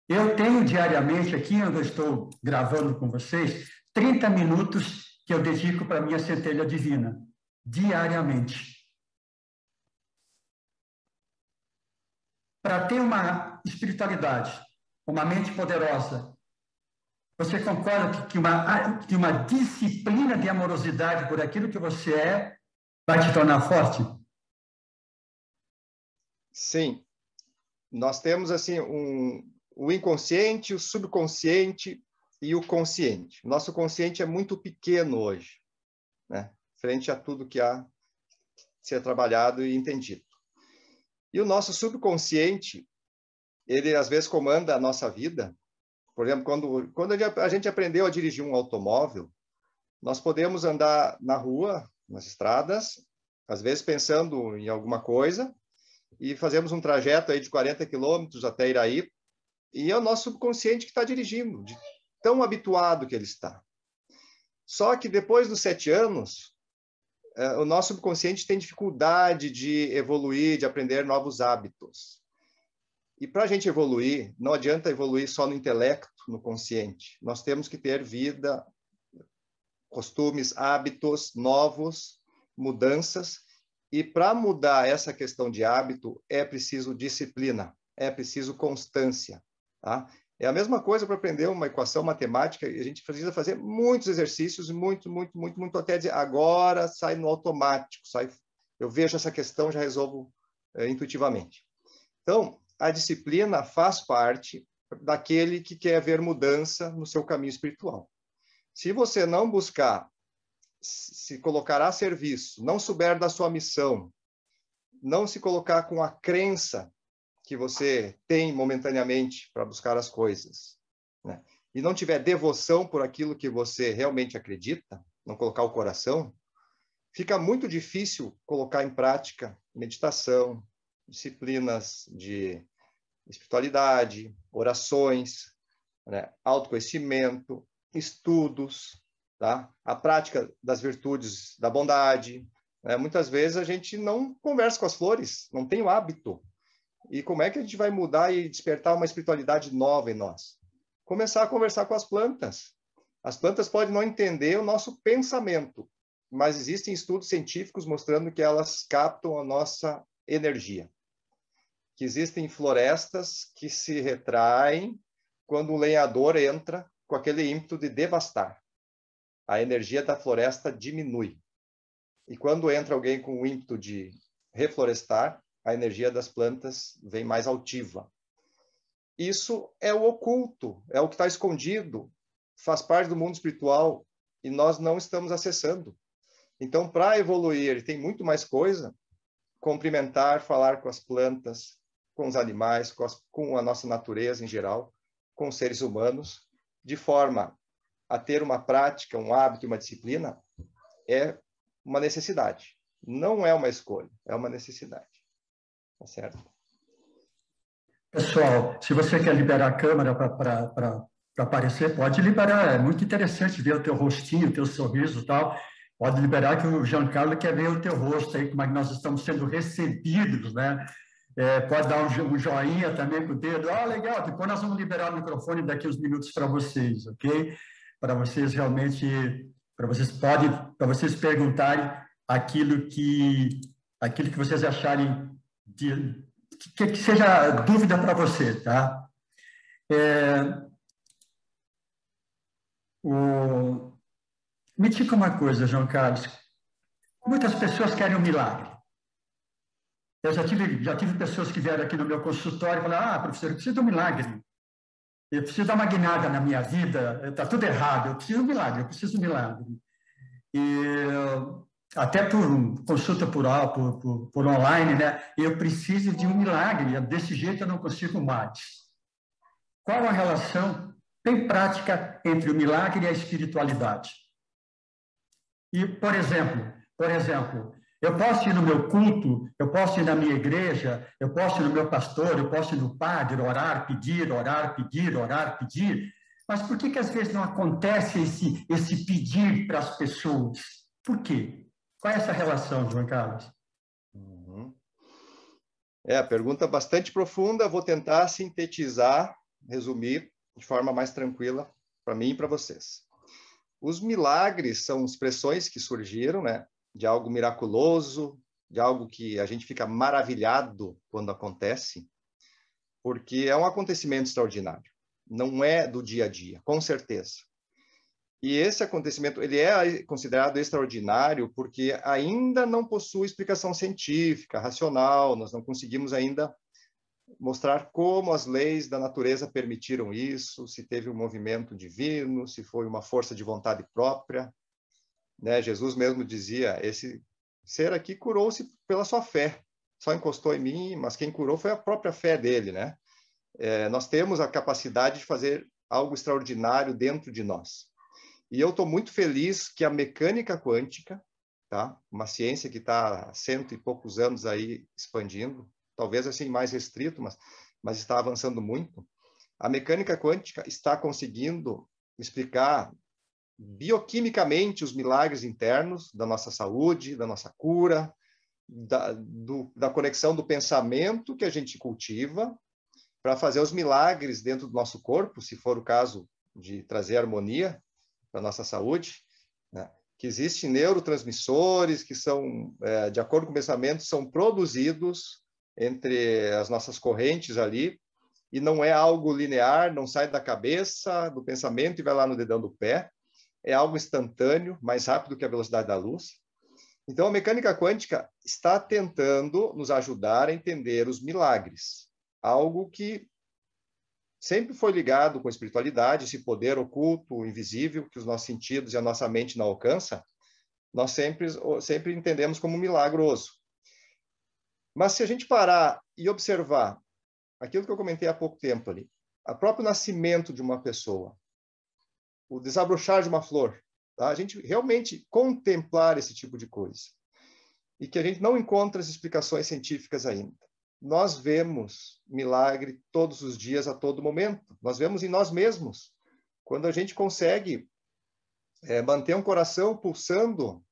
eu tenho diariamente, aqui onde eu estou gravando com vocês, 30 minutos que eu dedico para a minha centelha divina, diariamente. Para ter uma espiritualidade, uma mente poderosa, você concorda que uma disciplina de amorosidade por aquilo que você é vai te tornar forte? Sim. Nós temos assim o inconsciente, o subconsciente e o consciente. Nosso consciente é muito pequeno hoje, né? Frente a tudo que há de ser trabalhado e entendido. E o nosso subconsciente, ele às vezes comanda a nossa vida. Por exemplo, quando a gente aprendeu a dirigir um automóvel, nós podemos andar na rua, nas estradas, às vezes pensando em alguma coisa, e fazemos um trajeto aí de 40 quilômetros até Iraí, e é o nosso subconsciente que está dirigindo, de tão habituado que ele está. Só que depois dos 7 anos, o nosso subconsciente tem dificuldade de evoluir, de aprender novos hábitos. E para a gente evoluir, não adianta evoluir só no intelecto, no consciente. Nós temos que ter vida, costumes, hábitos novos, mudanças. E para mudar essa questão de hábito, é preciso disciplina, é preciso constância. Tá? É a mesma coisa para aprender uma equação matemática, a gente precisa fazer muitos exercícios, muito, até dizer, agora sai no automático, eu vejo essa questão, já resolvo intuitivamente. Então, a disciplina faz parte daquele que quer ver mudança no seu caminho espiritual. Se você não buscar se colocar a serviço, não souber da sua missão, não se colocar com a crença que você tem momentaneamente para buscar as coisas, né? E não tiver devoção por aquilo que você realmente acredita, não colocar o coração, fica muito difícil colocar em prática meditação, disciplinas de espiritualidade, orações, né? Autoconhecimento, estudos, tá? A prática das virtudes da bondade. Né? Muitas vezes a gente não conversa com as flores, não tem o hábito. E como é que a gente vai mudar e despertar uma espiritualidade nova em nós? Começar a conversar com as plantas. As plantas podem não entender o nosso pensamento, mas existem estudos científicos mostrando que elas captam a nossa energia. Que existem florestas que se retraem quando o lenhador entra com aquele ímpeto de devastar. A energia da floresta diminui. E quando entra alguém com o ímpeto de reflorestar, a energia das plantas vem mais altiva. Isso é o oculto, é o que está escondido, faz parte do mundo espiritual e nós não estamos acessando. Então, para evoluir, tem muito mais coisa, cumprimentar, falar com as plantas, com os animais, com a nossa natureza em geral, com os seres humanos, de forma a ter uma prática, um hábito, uma disciplina, é uma necessidade. Não é uma escolha, é uma necessidade. Tá certo? Pessoal, se você quer liberar a câmera para aparecer, pode liberar. É muito interessante ver o teu rostinho, o teu sorriso e tal. Pode liberar, que o Giancarlo quer ver o teu rosto aí, como é que nós estamos sendo recebidos, né? Pode dar um joinha também com o dedo. Ah, legal, depois nós vamos liberar o microfone daqui uns minutos para vocês, ok? Para vocês realmente, para vocês perguntarem aquilo que vocês acharem que seja dúvida para você, tá? Me diga uma coisa, João Carlos. Muitas pessoas querem um milagre. Eu já tive pessoas que vieram aqui no meu consultório e falaram: professor, eu preciso de um milagre. Eu preciso dar uma guinada na minha vida. Está tudo errado. Eu preciso de um milagre. Eu preciso de um milagre. E até por consulta por online, né? Eu preciso de um milagre. Desse jeito eu não consigo mais. Qual a relação bem prática entre o milagre e a espiritualidade? E, por exemplo, eu posso ir no meu culto, eu posso ir na minha igreja, eu posso ir no meu pastor, eu posso ir no padre, orar, pedir, mas por que às vezes não acontece esse pedir para as pessoas? Por quê? Qual é essa relação, João Carlos? A pergunta é bastante profunda, vou tentar sintetizar, resumir de forma mais tranquila para mim e para vocês. Os milagres são expressões que surgiram, né, de algo miraculoso, de algo que a gente fica maravilhado quando acontece, porque é um acontecimento extraordinário. Não é do dia a dia, com certeza. E esse acontecimento, ele é considerado extraordinário porque ainda não possui explicação científica, racional, nós não conseguimos ainda mostrar como as leis da natureza permitiram isso, se teve um movimento divino, se foi uma força de vontade própria. Né? Jesus mesmo dizia, esse ser aqui curou-se pela sua fé, só encostou em mim, mas quem curou foi a própria fé dele. Né? Nós temos a capacidade de fazer algo extraordinário dentro de nós. E eu estou muito feliz que a mecânica quântica, tá? Uma ciência que está há 100 e poucos anos aí expandindo, talvez assim mais restrito, mas está avançando muito. A mecânica quântica está conseguindo explicar bioquimicamente os milagres internos da nossa saúde, da nossa cura, da conexão do pensamento que a gente cultiva para fazer os milagres dentro do nosso corpo, se for o caso de trazer harmonia para a nossa saúde, né? Que existem neurotransmissores que são, de acordo com o pensamento, são produzidos entre as nossas correntes ali, e não é algo linear, não sai da cabeça, do pensamento e vai lá no dedão do pé, é algo instantâneo, mais rápido que a velocidade da luz. Então, a mecânica quântica está tentando nos ajudar a entender os milagres, algo que sempre foi ligado com a espiritualidade, esse poder oculto, invisível, que os nossos sentidos e a nossa mente não alcançam, nós sempre entendemos como milagroso. Mas se a gente parar e observar aquilo que eu comentei há pouco tempo ali, o próprio nascimento de uma pessoa, o desabrochar de uma flor, tá? A gente realmente contemplar esse tipo de coisa, e que a gente não encontra as explicações científicas ainda. Nós vemos milagre todos os dias, a todo momento. Nós vemos em nós mesmos. Quando a gente consegue manter um coração pulsando,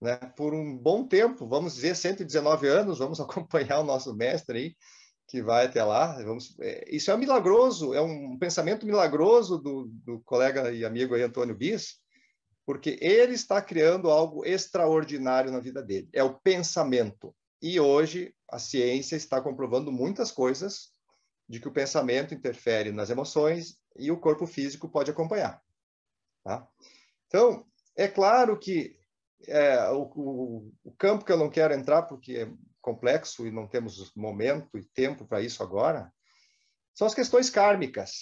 né, por um bom tempo, vamos dizer 119 anos, vamos acompanhar o nosso mestre aí, que vai até lá. Isso é milagroso, é um pensamento milagroso do colega e amigo aí, Antônio Bis, porque ele está criando algo extraordinário na vida dele. É o pensamento. E hoje a ciência está comprovando muitas coisas de que o pensamento interfere nas emoções e o corpo físico pode acompanhar. Tá? Então, é claro que o campo que eu não quero entrar, porque é complexo e não temos momento e tempo para isso agora, são as questões kármicas.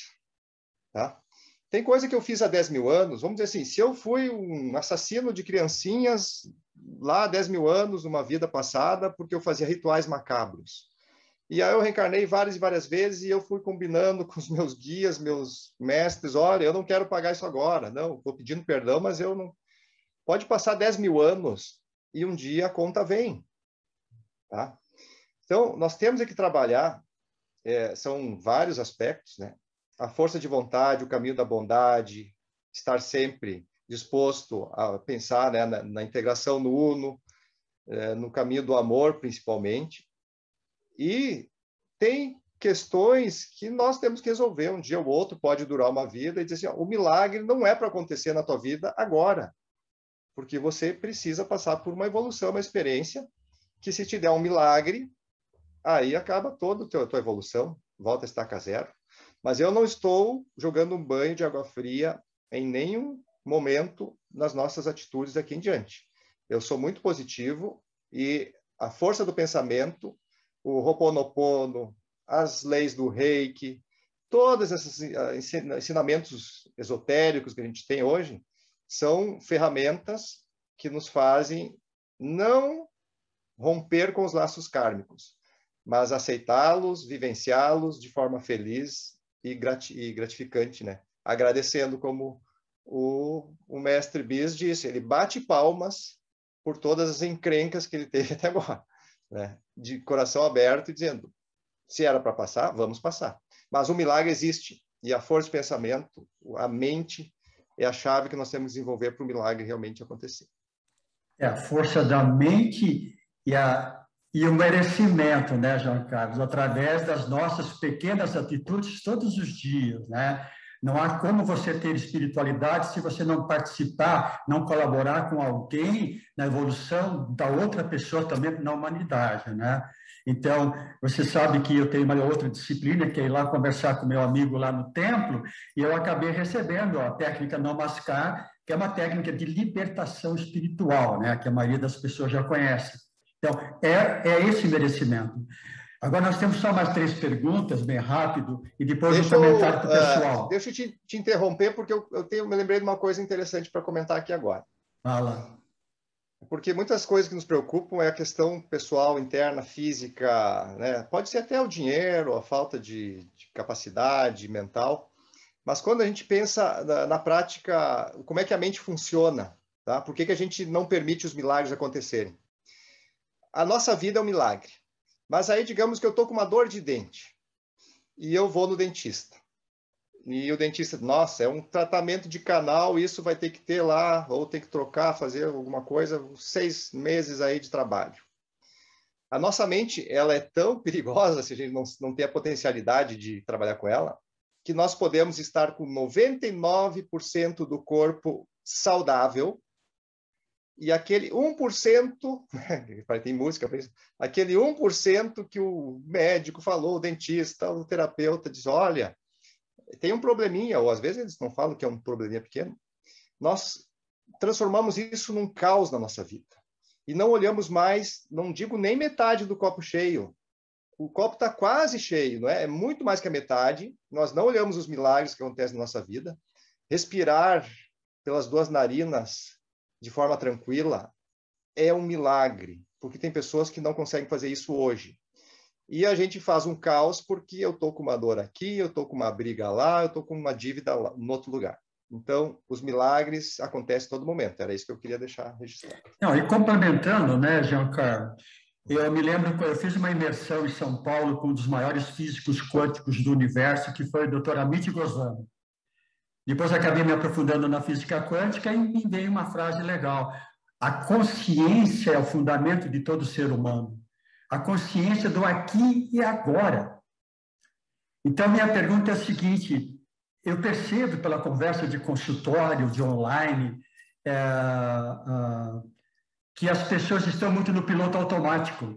Tá? Tem coisa que eu fiz há 10 mil anos, vamos dizer assim, se eu fui um assassino de criancinhas lá há 10 mil anos, numa vida passada, porque eu fazia rituais macabros. E aí eu reencarnei várias e várias vezes e eu fui combinando com os meus guias, meus mestres, olha, eu não quero pagar isso agora, não, estou pedindo perdão, mas eu não... Pode passar 10 mil anos e um dia a conta vem, tá? Então, nós temos que trabalhar, são vários aspectos, né? A força de vontade, o caminho da bondade, estar sempre disposto a pensar, né, na integração no uno, no caminho do amor, principalmente. E tem questões que nós temos que resolver. Um dia ou outro pode durar uma vida e dizer assim, ó, o milagre não é para acontecer na tua vida agora, porque você precisa passar por uma evolução, uma experiência, que se te der um milagre, aí acaba toda a tua evolução, volta a estaca zero. Mas eu não estou jogando um banho de água fria em nenhum momento nas nossas atitudes daqui em diante. Eu sou muito positivo e a força do pensamento, o Ho'oponopono, as leis do Reiki, todos esses ensinamentos esotéricos que a gente tem hoje são ferramentas que nos fazem não romper com os laços kármicos, mas aceitá-los, vivenciá-los de forma feliz e gratificante, né? Agradecendo, como o mestre Bis disse, ele bate palmas por todas as encrencas que ele teve até agora, né? De coração aberto, dizendo, se era para passar, vamos passar. Mas o milagre existe, e a força de pensamento, a mente, é a chave que nós temos que desenvolver para o milagre realmente acontecer. A força da mente e o merecimento, né, João Carlos, através das nossas pequenas atitudes todos os dias, né? Não há como você ter espiritualidade se você não participar, não colaborar com alguém na evolução da outra pessoa também na humanidade, né? Então, você sabe que eu tenho uma outra disciplina, que é ir lá conversar com meu amigo lá no templo, e eu acabei recebendo a técnica Namaskar, que é uma técnica de libertação espiritual, né? Que a maioria das pessoas já conhece. Então, é esse merecimento. Agora, nós temos só mais 3 perguntas, bem rápido, e depois um comentário para o pessoal. Deixa eu te interromper, porque me lembrei de uma coisa interessante para comentar aqui agora. Fala. Porque muitas coisas que nos preocupam é a questão pessoal, interna, física, né? Pode ser até o dinheiro, a falta de capacidade mental, mas quando a gente pensa na prática, como é que a mente funciona, tá? Por que a gente não permite os milagres acontecerem? A nossa vida é um milagre, mas aí digamos que eu estou com uma dor de dente e eu vou no dentista. E o dentista, nossa, é um tratamento de canal, isso vai ter que ter lá, ou tem que trocar, fazer alguma coisa, 6 meses aí de trabalho. A nossa mente, ela é tão perigosa, se a gente não tem a potencialidade de trabalhar com ela, que nós podemos estar com 99% do corpo saudável, e aquele 1%, tem música para isso, aquele 1% que o médico falou, o dentista, o terapeuta diz, olha, tem um probleminha, ou às vezes eles não falam que é um probleminha pequeno, nós transformamos isso num caos na nossa vida. E não olhamos mais, não digo nem metade do copo cheio. O copo está quase cheio, não é? É muito mais que a metade. Nós não olhamos os milagres que acontecem na nossa vida. Respirar pelas 2 narinas de forma tranquila é um milagre, porque tem pessoas que não conseguem fazer isso hoje. E a gente faz um caos porque eu estou com uma dor aqui, eu estou com uma briga lá, eu estou com uma dívida lá, em outro lugar. Então, os milagres acontecem a todo momento. Era isso que eu queria deixar registrado. Não, e complementando, né, Giancarlo, eu me lembro que eu fiz uma imersão em São Paulo com um dos maiores físicos quânticos do universo, que foi o Dr. Amit Goswami. Depois acabei me aprofundando na física quântica e me veio uma frase legal. A consciência é o fundamento de todo ser humano. A consciência do aqui e agora. Então, minha pergunta é a seguinte, eu percebo pela conversa de consultório, de online, que as pessoas estão muito no piloto automático.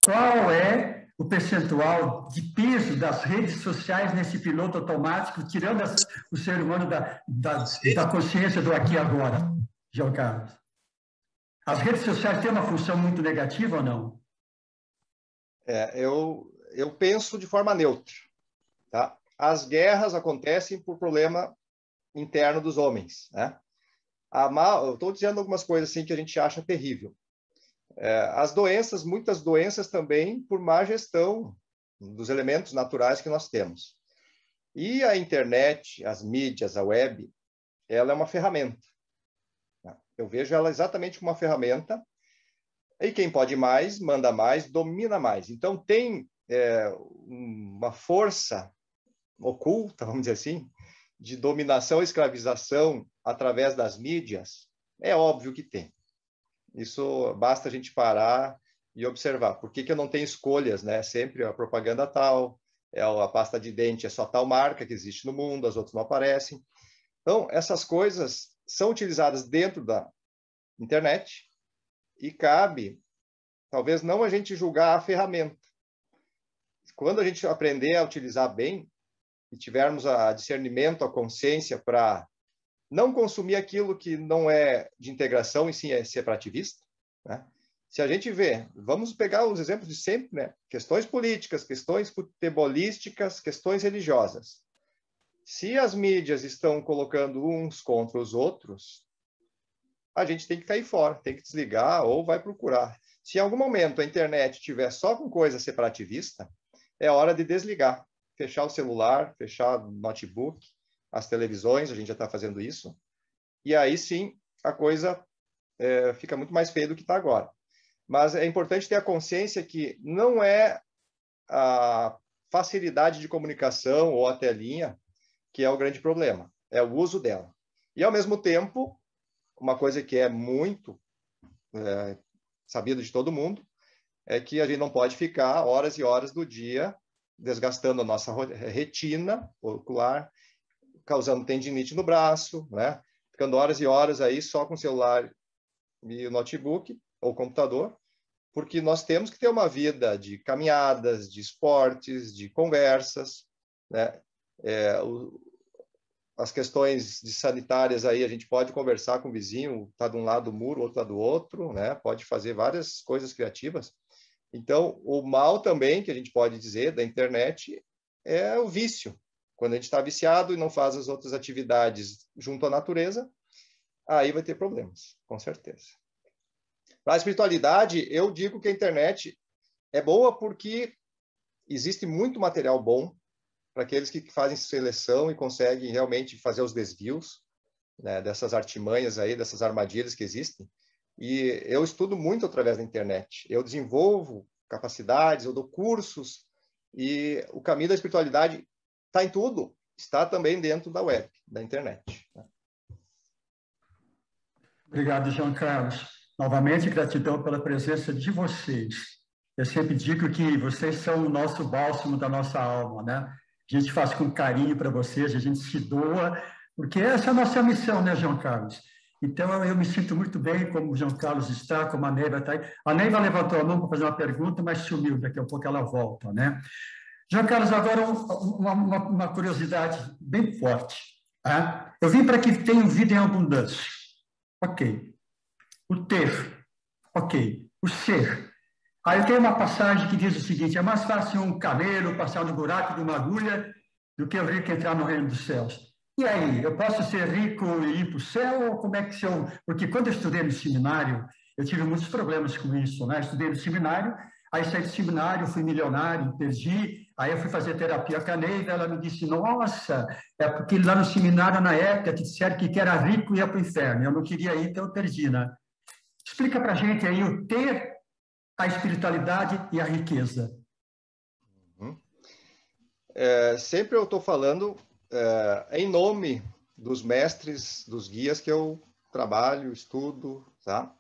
Qual é o percentual de peso das redes sociais nesse piloto automático, tirando o ser humano da consciência do aqui e agora, João Carlos? As redes sociais têm uma função muito negativa ou não? Eu penso de forma neutra, tá? as guerras acontecem por problema interno dos homens, né? Eu estou dizendo algumas coisas assim que a gente acha terrível. As doenças, muitas doenças também por má gestão dos elementos naturais que nós temos. E a internet, as mídias, a web, ela é uma ferramenta. Eu vejo ela exatamente como uma ferramenta. E quem pode mais, manda mais, domina mais. Então, tem uma força oculta, vamos dizer assim, de dominação e escravização através das mídias. É óbvio que tem. Isso basta a gente parar e observar. Por que eu não tenho escolhas, né? Sempre a propaganda tal, a pasta de dente é só tal marca que existe no mundo, as outras não aparecem. Então, essas coisas são utilizadas dentro da internet e cabe, talvez não a gente julgar a ferramenta. Quando a gente aprender a utilizar bem e tivermos a discernimento, a consciência para não consumir aquilo que não é de integração e sim é separativista, né? Se a gente vê, vamos pegar os exemplos de sempre, né? Questões políticas, questões futebolísticas, questões religiosas. Se as mídias estão colocando uns contra os outros, a gente tem que cair fora, tem que desligar ou vai procurar. Se em algum momento a internet estiver só com coisa separativista, é hora de desligar, fechar o celular, fechar o notebook, as televisões, a gente já está fazendo isso, e aí sim a coisa fica muito mais feia do que está agora. Mas é importante ter a consciência que não é a facilidade de comunicação ou a telinha que é o grande problema, é o uso dela. E, ao mesmo tempo, uma coisa que é muito sabido de todo mundo é que a gente não pode ficar horas e horas do dia desgastando a nossa retina ocular, causando tendinite no braço, né? Ficando horas e horas aí só com o celular e o notebook ou computador, porque nós temos que ter uma vida de caminhadas, de esportes, de conversas, né? As questões de sanitárias aí, a gente pode conversar com o vizinho, tá de um lado do muro, outro lado do outro, né? Pode fazer várias coisas criativas. Então, o mal também, que a gente pode dizer, da internet, é o vício. Quando a gente está viciado e não faz as outras atividades junto à natureza, aí vai ter problemas, com certeza. Para a espiritualidade, eu digo que a internet é boa porque existe muito material bom para aqueles que fazem seleção e conseguem realmente fazer os desvios, né, dessas artimanhas aí, dessas armadilhas que existem. E eu estudo muito através da internet. Eu desenvolvo capacidades, eu dou cursos, e o caminho da espiritualidade está em tudo, está também dentro da web, da internet. Obrigado, João Carlos. Novamente, gratidão pela presença de vocês. Eu sempre digo que vocês são o nosso bálsamo da nossa alma, né? A gente faz com carinho para vocês, a gente se doa, porque essa é a nossa missão, né, João Carlos? Então, eu me sinto muito bem como o João Carlos está, como a Neiva está aí. A Neiva levantou a mão para fazer uma pergunta, mas sumiu, daqui a pouco ela volta, né? João Carlos, agora uma curiosidade bem forte. Tá? Eu vim para que tenham vida em abundância. Ok. O ter. Ok. O ser. Aí eu tenho uma passagem que diz o seguinte: é mais fácil um camelo passar no buraco de uma agulha do que o rico entrar no reino dos céus. E aí, eu posso ser rico e ir para o céu? Ou como é que se eu... Porque quando eu estudei no seminário, eu tive muitos problemas com isso, né? Estudei no seminário, aí saí do seminário, fui milionário, perdi, aí eu fui fazer terapia com a Neiva, ela me disse, nossa, é porque lá no seminário, na época, te disseram que era rico e ia para o inferno. Eu não queria ir, então eu perdi, né? Explica para a gente aí o ter, a espiritualidade e a riqueza. Sempre eu estou falando em nome dos mestres, dos guias que eu trabalho, estudo, tá?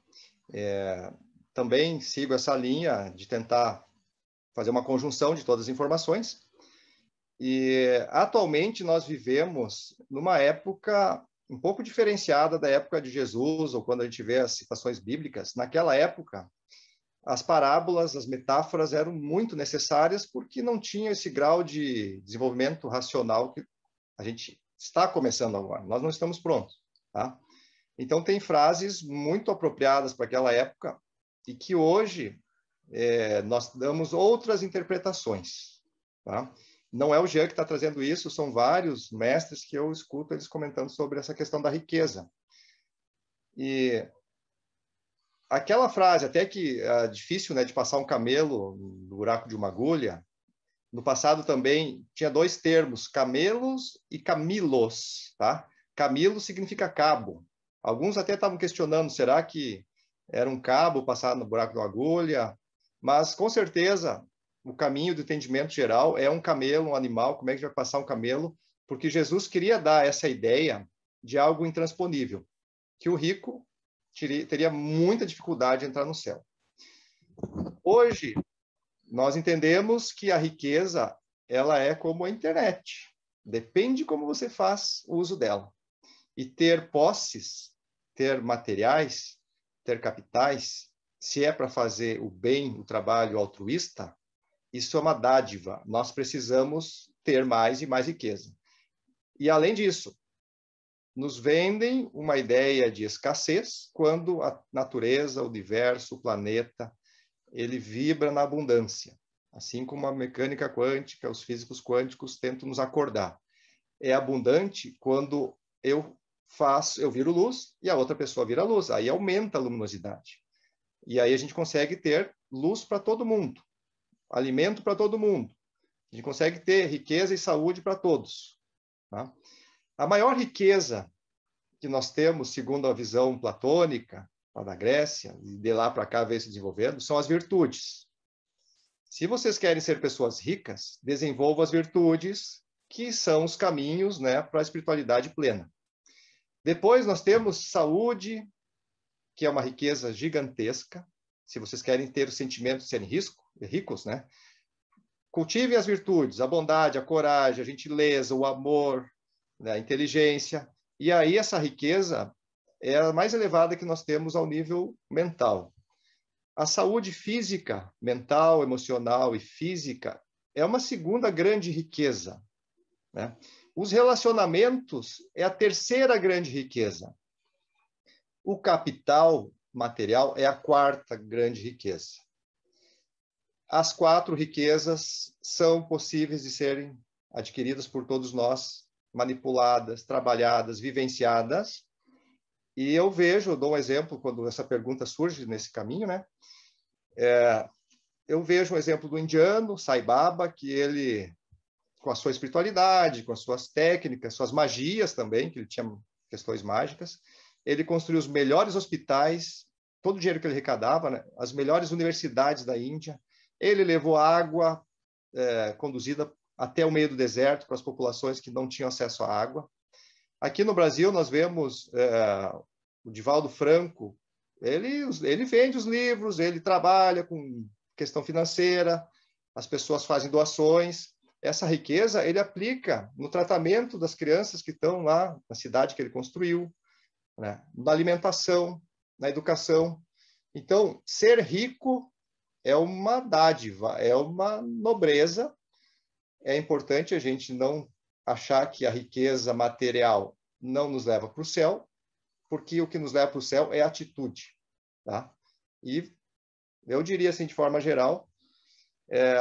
Também sigo essa linha de tentar fazer uma conjunção de todas as informações. E atualmente nós vivemos numa época um pouco diferenciada da época de Jesus, ou quando a gente vê as citações bíblicas. Naquela época, as parábolas, as metáforas eram muito necessárias porque não tinha esse grau de desenvolvimento racional que a gente está começando agora. Nós não estamos prontos, tá? Então, tem frases muito apropriadas para aquela época e que hoje nós damos outras interpretações, tá? não é o Jean que está trazendo isso, são vários mestres que eu escuto eles comentando sobre essa questão da riqueza. E aquela frase, até que é difícil, né, de passar um camelo no buraco de uma agulha, no passado também tinha dois termos, camelos e camilos, tá? Camilo significa cabo. Alguns até estavam questionando, será que era um cabo passar no buraco de uma agulha? Mas, com certeza, o caminho do entendimento geral é um camelo, um animal. Como é que vai passar um camelo? Porque Jesus queria dar essa ideia de algo intransponível, que o rico teria muita dificuldade de entrar no céu. Hoje, nós entendemos que a riqueza ela é como a internet. Depende de como você faz o uso dela. E ter posses, ter materiais, ter capitais, se é para fazer o bem, o trabalho altruísta, isso é uma dádiva. Nós precisamos ter mais e mais riqueza. E, além disso, nos vendem uma ideia de escassez quando a natureza, o universo, o planeta, ele vibra na abundância. Assim como a mecânica quântica, os físicos quânticos tentam nos acordar. É abundante quando eu viro luz e a outra pessoa vira luz. Aí aumenta a luminosidade. E aí a gente consegue ter luz para todo mundo, alimento para todo mundo. A gente consegue ter riqueza e saúde para todos. Tá? A maior riqueza que nós temos, segundo a visão platônica, lá da Grécia, e de lá para cá veio se desenvolvendo, são as virtudes. Se vocês querem ser pessoas ricas, desenvolvam as virtudes, que são os caminhos, né, para a espiritualidade plena. Depois nós temos saúde, que é uma riqueza gigantesca. Se vocês querem ter o sentimento de serem ricos, né, cultivem as virtudes, a bondade, a coragem, a gentileza, o amor, né, a inteligência. E aí essa riqueza é a mais elevada que nós temos ao nível mental. A saúde física, mental, emocional e física é uma segunda grande riqueza, né? Os relacionamentos é a terceira grande riqueza. O capital material é a quarta grande riqueza. As quatro riquezas são possíveis de serem adquiridas por todos nós, manipuladas, trabalhadas, vivenciadas. E eu dou um exemplo, quando essa pergunta surge nesse caminho, né? Eu vejo um exemplo do indiano, Sai Baba, que ele, com a sua espiritualidade, com as suas técnicas, suas magias também, que ele tinha questões mágicas, ele construiu os melhores hospitais, todo o dinheiro que ele arrecadava, né? As melhores universidades da Índia. Ele levou água conduzida até o meio do deserto para as populações que não tinham acesso à água. Aqui no Brasil, nós vemos o Divaldo Franco, ele vende os livros, ele trabalha com questão financeira, as pessoas fazem doações. Essa riqueza ele aplica no tratamento das crianças que estão lá na cidade que ele construiu, né? Na alimentação, na educação. Então, ser rico é uma dádiva, é uma nobreza. É importante a gente não achar que a riqueza material não nos leva para o céu, porque o que nos leva para o céu é a atitude. Tá? E eu diria assim, de forma geral,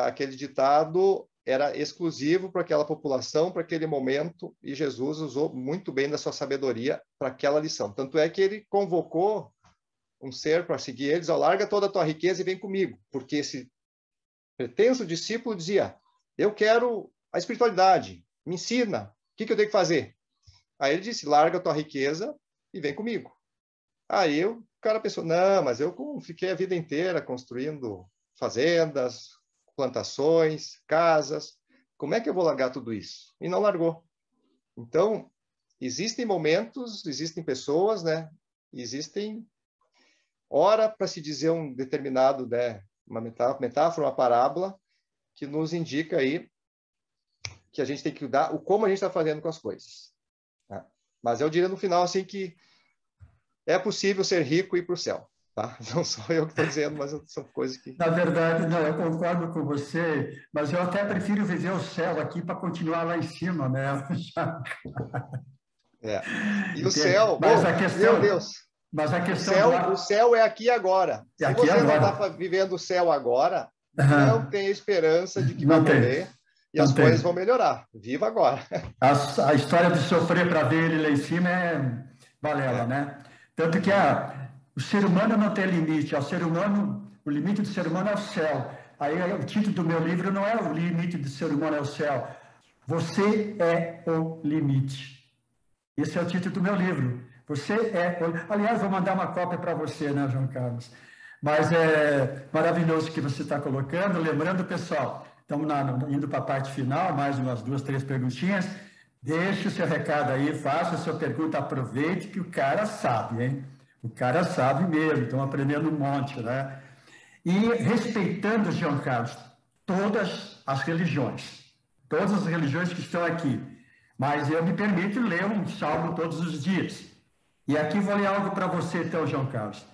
aquele ditado era exclusivo para aquela população, para aquele momento, e Jesus usou muito bem da sua sabedoria para aquela lição. Tanto é que ele convocou um ser para seguir eles: larga toda a tua riqueza e vem comigo, porque esse pretenso discípulo dizia: eu quero a espiritualidade, me ensina, o que eu tenho que fazer? Aí ele disse: larga a tua riqueza e vem comigo. Aí o cara pensou: não, mas eu fiquei a vida inteira construindo fazendas, plantações, casas, como é que eu vou largar tudo isso? E não largou. Então, existem momentos, existem pessoas, né? Existem hora para se dizer um determinado, né, uma metáfora, uma parábola, que nos indica aí que a gente tem que cuidar como a gente está fazendo com as coisas. Tá? Mas eu diria no final assim que é possível ser rico e ir para o céu. Tá? Não sou eu que estou dizendo, mas são coisas que... Na verdade, não, eu concordo com você, mas eu até prefiro viver o céu aqui para continuar lá em cima, né? E o céu, mas a questão, meu Deus, mas a questão o céu é aqui e agora. Se aqui você agora. não está vivendo o céu agora, não tem esperança de que vai morrer. e as coisas vão melhorar. Viva agora. A história de sofrer para ver ele lá em cima é balela, né? Tanto que o ser humano não tem limite. O limite do ser humano é o céu. Aí o título do meu livro não é o limite do ser humano, é o céu. Você é o limite. Esse é o título do meu livro. Você é... Aliás, vou mandar uma cópia para você, né, João Carlos? Mas é maravilhoso o que você está colocando. Lembrando, pessoal, estamos indo para a parte final, mais umas 2, 3 perguntinhas. Deixe o seu recado aí, faça a sua pergunta, aproveite que o cara sabe, hein? O cara sabe mesmo, estão aprendendo um monte, né? E respeitando, João Carlos, todas as religiões que estão aqui. Mas eu me permito ler um salmo todos os dias. E aqui vou ler algo para você, então, João Carlos.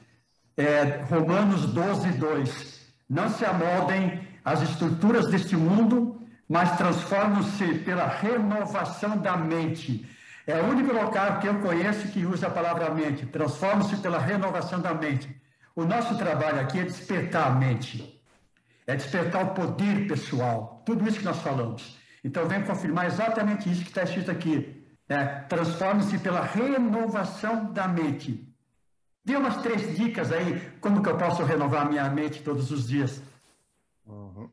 Romanos 12, 2. Não se amoldem às estruturas deste mundo, mas transformam-se pela renovação da mente. É o único local que eu conheço que usa a palavra mente. Transformam-se pela renovação da mente. O nosso trabalho aqui é despertar a mente. É despertar o poder pessoal. Tudo isso que nós falamos. Então, venho confirmar exatamente isso que está escrito aqui. Transforme-se pela renovação da mente. Dê umas 3 dicas aí, como que eu posso renovar a minha mente todos os dias. Uhum.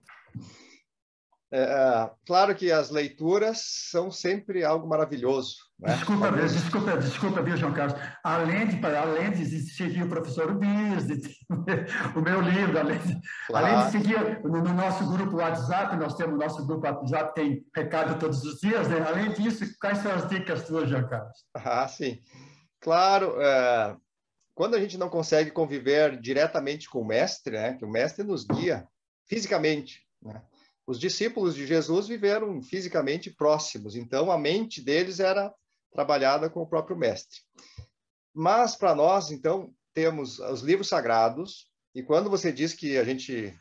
Claro que as leituras são sempre algo maravilhoso, né? Desculpa, viu, João Carlos? Além de seguir o professor Ubias, o meu livro, além de seguir no nosso grupo WhatsApp, nós temos nosso grupo WhatsApp, tem recado todos os dias, né? Além disso, quais são as dicas suas, João Carlos? Sim. Claro, quando a gente não consegue conviver diretamente com o mestre, né? Que o mestre nos guia fisicamente, né? Os discípulos de Jesus viveram fisicamente próximos, então a mente deles era trabalhada com o próprio mestre. Mas para nós, então, temos os livros sagrados, e quando você diz que a gente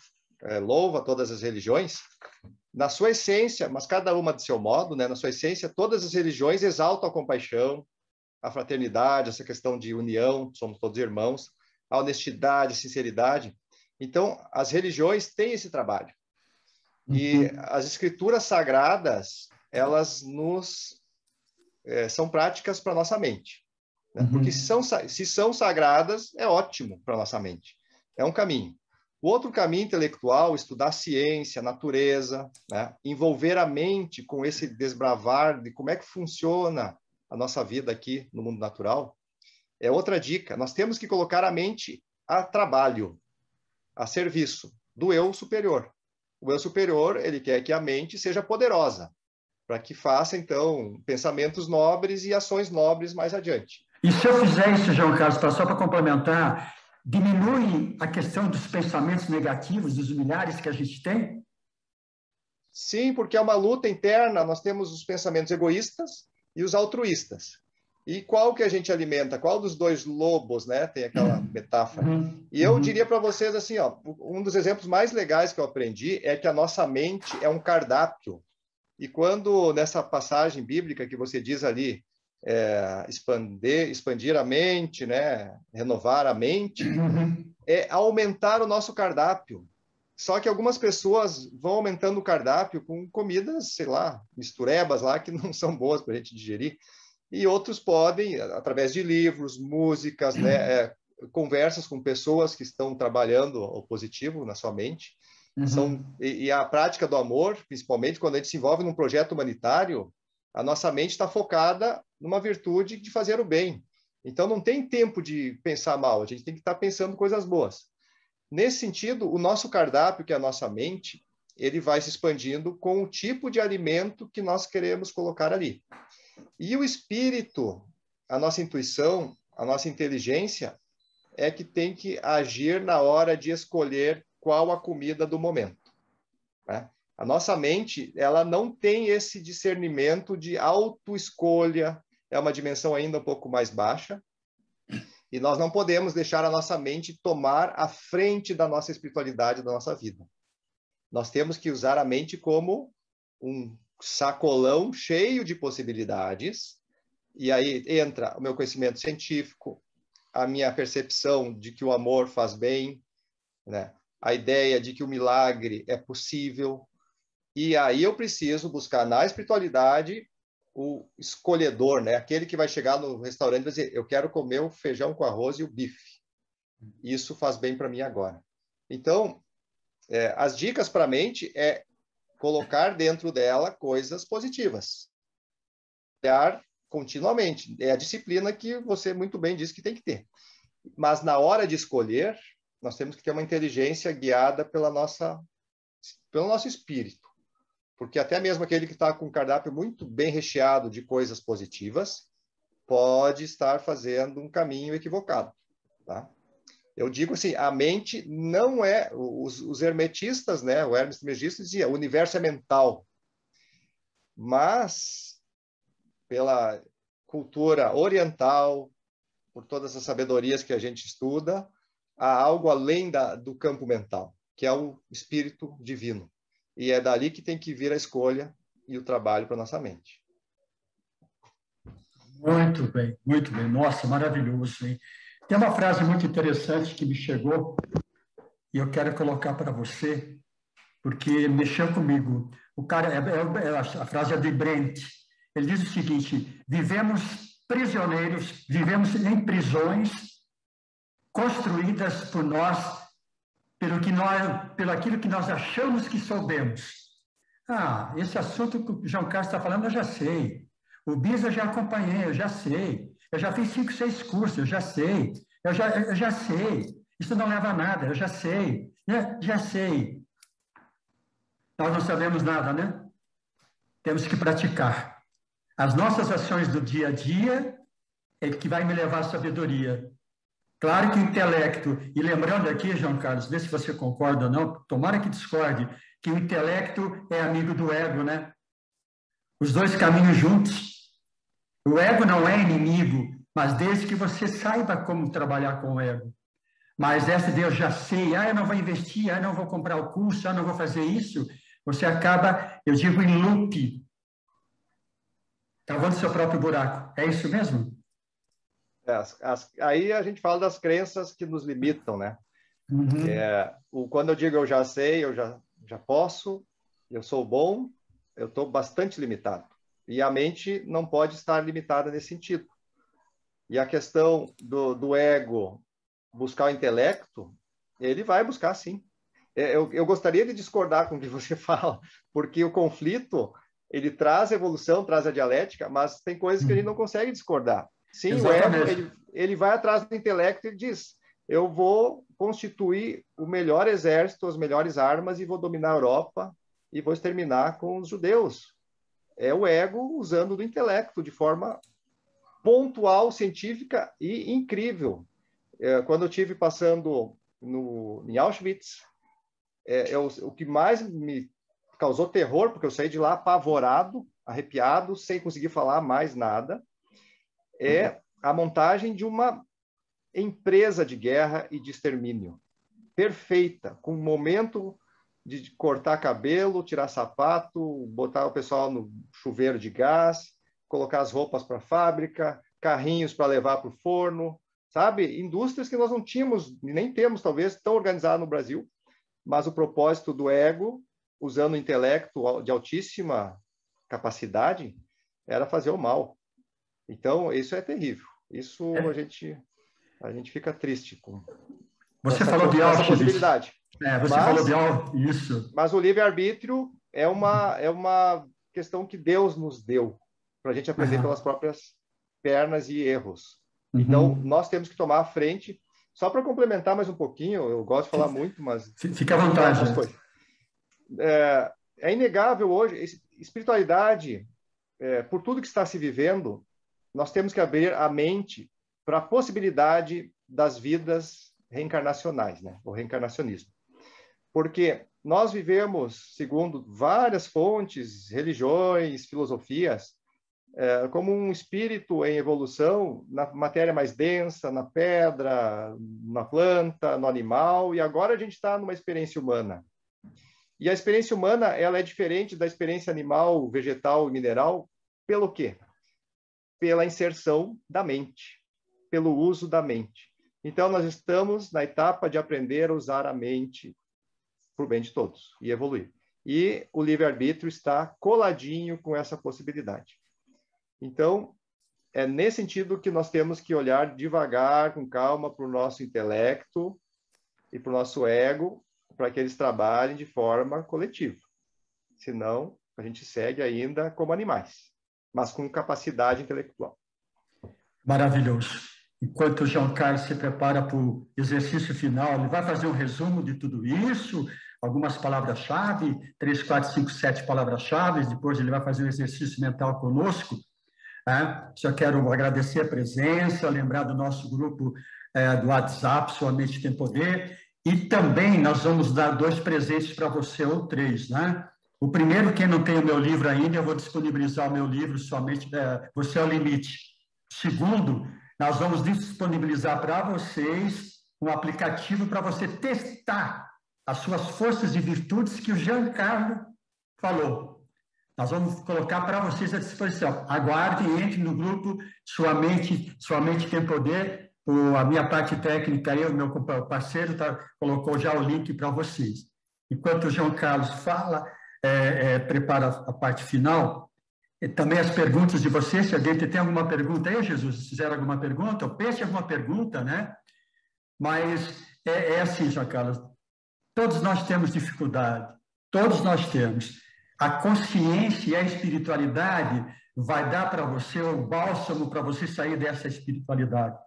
louva todas as religiões, na sua essência, mas cada uma de seu modo, né? Na sua essência, todas as religiões exaltam a compaixão, a fraternidade, essa questão de união, somos todos irmãos, a honestidade, a sinceridade. Então, as religiões têm esse trabalho. E as escrituras sagradas, elas são práticas para a nossa mente. Né? Porque se são sagradas, é ótimo para a nossa mente. É um caminho. O outro caminho intelectual, estudar ciência, natureza, né? Envolver a mente com esse desbravar de como é que funciona a nossa vida aqui no mundo natural, é outra dica. Nós temos que colocar a mente a trabalho, a serviço do eu superior. O eu superior, ele quer que a mente seja poderosa, para que faça, então, pensamentos nobres e ações nobres mais adiante. E se eu fizer isso, João Carlos, só para complementar, diminui a questão dos pensamentos negativos, dos milhares que a gente tem? Sim, porque é uma luta interna. Nós temos os pensamentos egoístas e os altruístas. E qual que a gente alimenta? Qual dos dois lobos, né? Tem aquela metáfora. E eu diria para vocês assim, ó, um dos exemplos mais legais que eu aprendi é que a nossa mente é um cardápio. E quando, nessa passagem bíblica que você diz ali, expandir a mente, né? Renovar a mente, é aumentar o nosso cardápio. Só que algumas pessoas vão aumentando o cardápio com comidas, sei lá, misturebas lá, que não são boas para a gente digerir. E outros podem, através de livros, músicas, né, conversas com pessoas que estão trabalhando o positivo na sua mente. E a prática do amor, principalmente quando a gente se envolve num projeto humanitário, a nossa mente está focada numa virtude de fazer o bem. Então, não tem tempo de pensar mal, a gente tem que estar pensando coisas boas. Nesse sentido, o nosso cardápio, que é a nossa mente, ele vai se expandindo com o tipo de alimento que nós queremos colocar ali. E o espírito, a nossa intuição, a nossa inteligência, é que tem que agir na hora de escolher qual a comida do momento. Né? A nossa mente, ela não tem esse discernimento de autoescolha, é uma dimensão ainda um pouco mais baixa, e nós não podemos deixar a nossa mente tomar a frente da nossa espiritualidade, da nossa vida. Nós temos que usar a mente como um sacolão cheio de possibilidades, e aí entra o meu conhecimento científico, a minha percepção de que o amor faz bem, né? A ideia de que o milagre é possível, E aí eu preciso buscar na espiritualidade o escolhedor, né? Aquele que vai chegar no restaurante e vai dizer, eu quero comer o feijão com arroz e o bife. Isso faz bem para mim agora. Então, as dicas para a mente é colocar dentro dela coisas positivas. Olhar continuamente. É a disciplina que você muito bem disse que tem que ter. Mas na hora de escolher, nós temos que ter uma inteligência guiada pelo nosso espírito. Porque até mesmo aquele que está com um cardápio muito bem recheado de coisas positivas pode estar fazendo um caminho equivocado. Tá? Eu digo assim, a mente não é... Os hermetistas, né? O Hermes Trismegisto dizia, o universo é mental. Mas, pela cultura oriental, por todas as sabedorias que a gente estuda, há algo além do campo mental, que é o espírito divino. E é dali que tem que vir a escolha e o trabalho para nossa mente. Muito bem, muito bem. Nossa, maravilhoso, hein? Tem uma frase muito interessante que me chegou e eu quero colocar para você, porque mexeu comigo. O cara, a frase é de Brent. Ele diz o seguinte: vivemos prisioneiros, vivemos em prisões construídas por nós, pelo aquilo que nós achamos que soubemos. Esse assunto que o João Carlos está falando, eu já sei. O BIS eu já acompanhei, eu já sei. Eu já fiz 5, 6 cursos, eu já sei. Eu já sei. Isso não leva a nada, eu já sei. Já sei. Nós não sabemos nada, né? Temos que praticar. As nossas ações do dia a dia é que vai me levar à sabedoria. Claro que o intelecto, e lembrando aqui, João Carlos, vê se você concorda ou não, tomara que discorde, que o intelecto é amigo do ego, né? Os dois caminham juntos. O ego não é inimigo, mas desde que você saiba como trabalhar com o ego. Mas essa de eu já sei, eu não vou investir, eu não vou comprar o curso, eu não vou fazer isso, você acaba, eu digo, em loop, cavando seu próprio buraco. É isso mesmo? Aí a gente fala das crenças que nos limitam, né? Uhum. Quando eu digo eu já sei, eu já posso, eu sou bom, eu estou bastante limitado. E a mente não pode estar limitada nesse sentido. E a questão do ego buscar o intelecto, ele vai buscar sim. Eu gostaria de discordar com o que você fala, porque o conflito, ele traz evolução, traz a dialética, mas tem coisas que a gente não consegue discordar. Sim, Exatamente. o ego, ele vai atrás do intelecto e diz, eu vou constituir o melhor exército, as melhores armas e vou dominar a Europa e vou exterminar com os judeus. É o ego usando do intelecto de forma pontual, científica e incrível. Quando eu tive passando em Auschwitz, o que mais me causou terror, porque eu saí de lá apavorado, arrepiado, sem conseguir falar mais nada, é a montagem de uma empresa de guerra e de extermínio. Perfeita, com um momento de cortar cabelo, tirar sapato, botar o pessoal no chuveiro de gás, colocar as roupas para a fábrica, carrinhos para levar para o forno, sabe? Indústrias que nós não tínhamos, nem temos, talvez, tão organizadas no Brasil, mas o propósito do ego, usando o intelecto de altíssima capacidade, era fazer o mal. Então, isso é terrível. Isso a gente fica triste com essa possibilidade. Você falou de Auschwitz, isso. Mas o livre-arbítrio é uma questão que Deus nos deu para a gente aprender pelas próprias pernas e erros. Então, nós temos que tomar a frente. Só para complementar mais um pouquinho, eu gosto de falar muito, mas... Fica à vontade. É inegável hoje, espiritualidade, por tudo que está se vivendo, nós temos que abrir a mente para a possibilidade das vidas reencarnacionais, né? O reencarnacionismo. Porque nós vivemos, segundo várias fontes, religiões, filosofias, como um espírito em evolução na matéria mais densa, na pedra, na planta, no animal, e agora a gente está numa experiência humana. E a experiência humana, ela é diferente da experiência animal, vegetal e mineral, pelo quê? Pela inserção da mente, pelo uso da mente. Então, nós estamos na etapa de aprender a usar a mente para o bem de todos e evoluir. E o livre-arbítrio está coladinho com essa possibilidade. Então, é nesse sentido que nós temos que olhar devagar, com calma, para o nosso intelecto e para o nosso ego, para que eles trabalhem de forma coletiva. Senão, a gente segue ainda como animais, mas com capacidade intelectual. Maravilhoso. Enquanto o João Carlos se prepara para o exercício final, ele vai fazer um resumo de tudo isso, algumas palavras-chave, 3, 4, 5, 7 palavras-chave, depois ele vai fazer um exercício mental conosco. Só quero agradecer a presença, lembrar do nosso grupo do WhatsApp, Sua Mente Tem Poder, e também nós vamos dar 2 presentes para você, ou 3, né? O primeiro, quem não tem o meu livro ainda, eu vou disponibilizar o meu livro, somente Você é o Limite. Segundo, nós vamos disponibilizar para vocês um aplicativo para você testar as suas forças e virtudes que o Giancarlo falou. Nós vamos colocar para vocês à disposição. Aguarde e entre no grupo Sua Mente Tem Poder. A minha parte técnica, o meu parceiro colocou já o link para vocês. Enquanto o João Carlos fala, prepara a parte final, e também as perguntas de vocês, se alguém tem alguma pergunta aí, Jesus, se fizer alguma pergunta, ou pense alguma pergunta, né? Mas é assim, João Carlos, todos nós temos dificuldade, todos nós temos. A consciência e a espiritualidade vai dar para você o bálsamo para você sair dessa espiritualidade.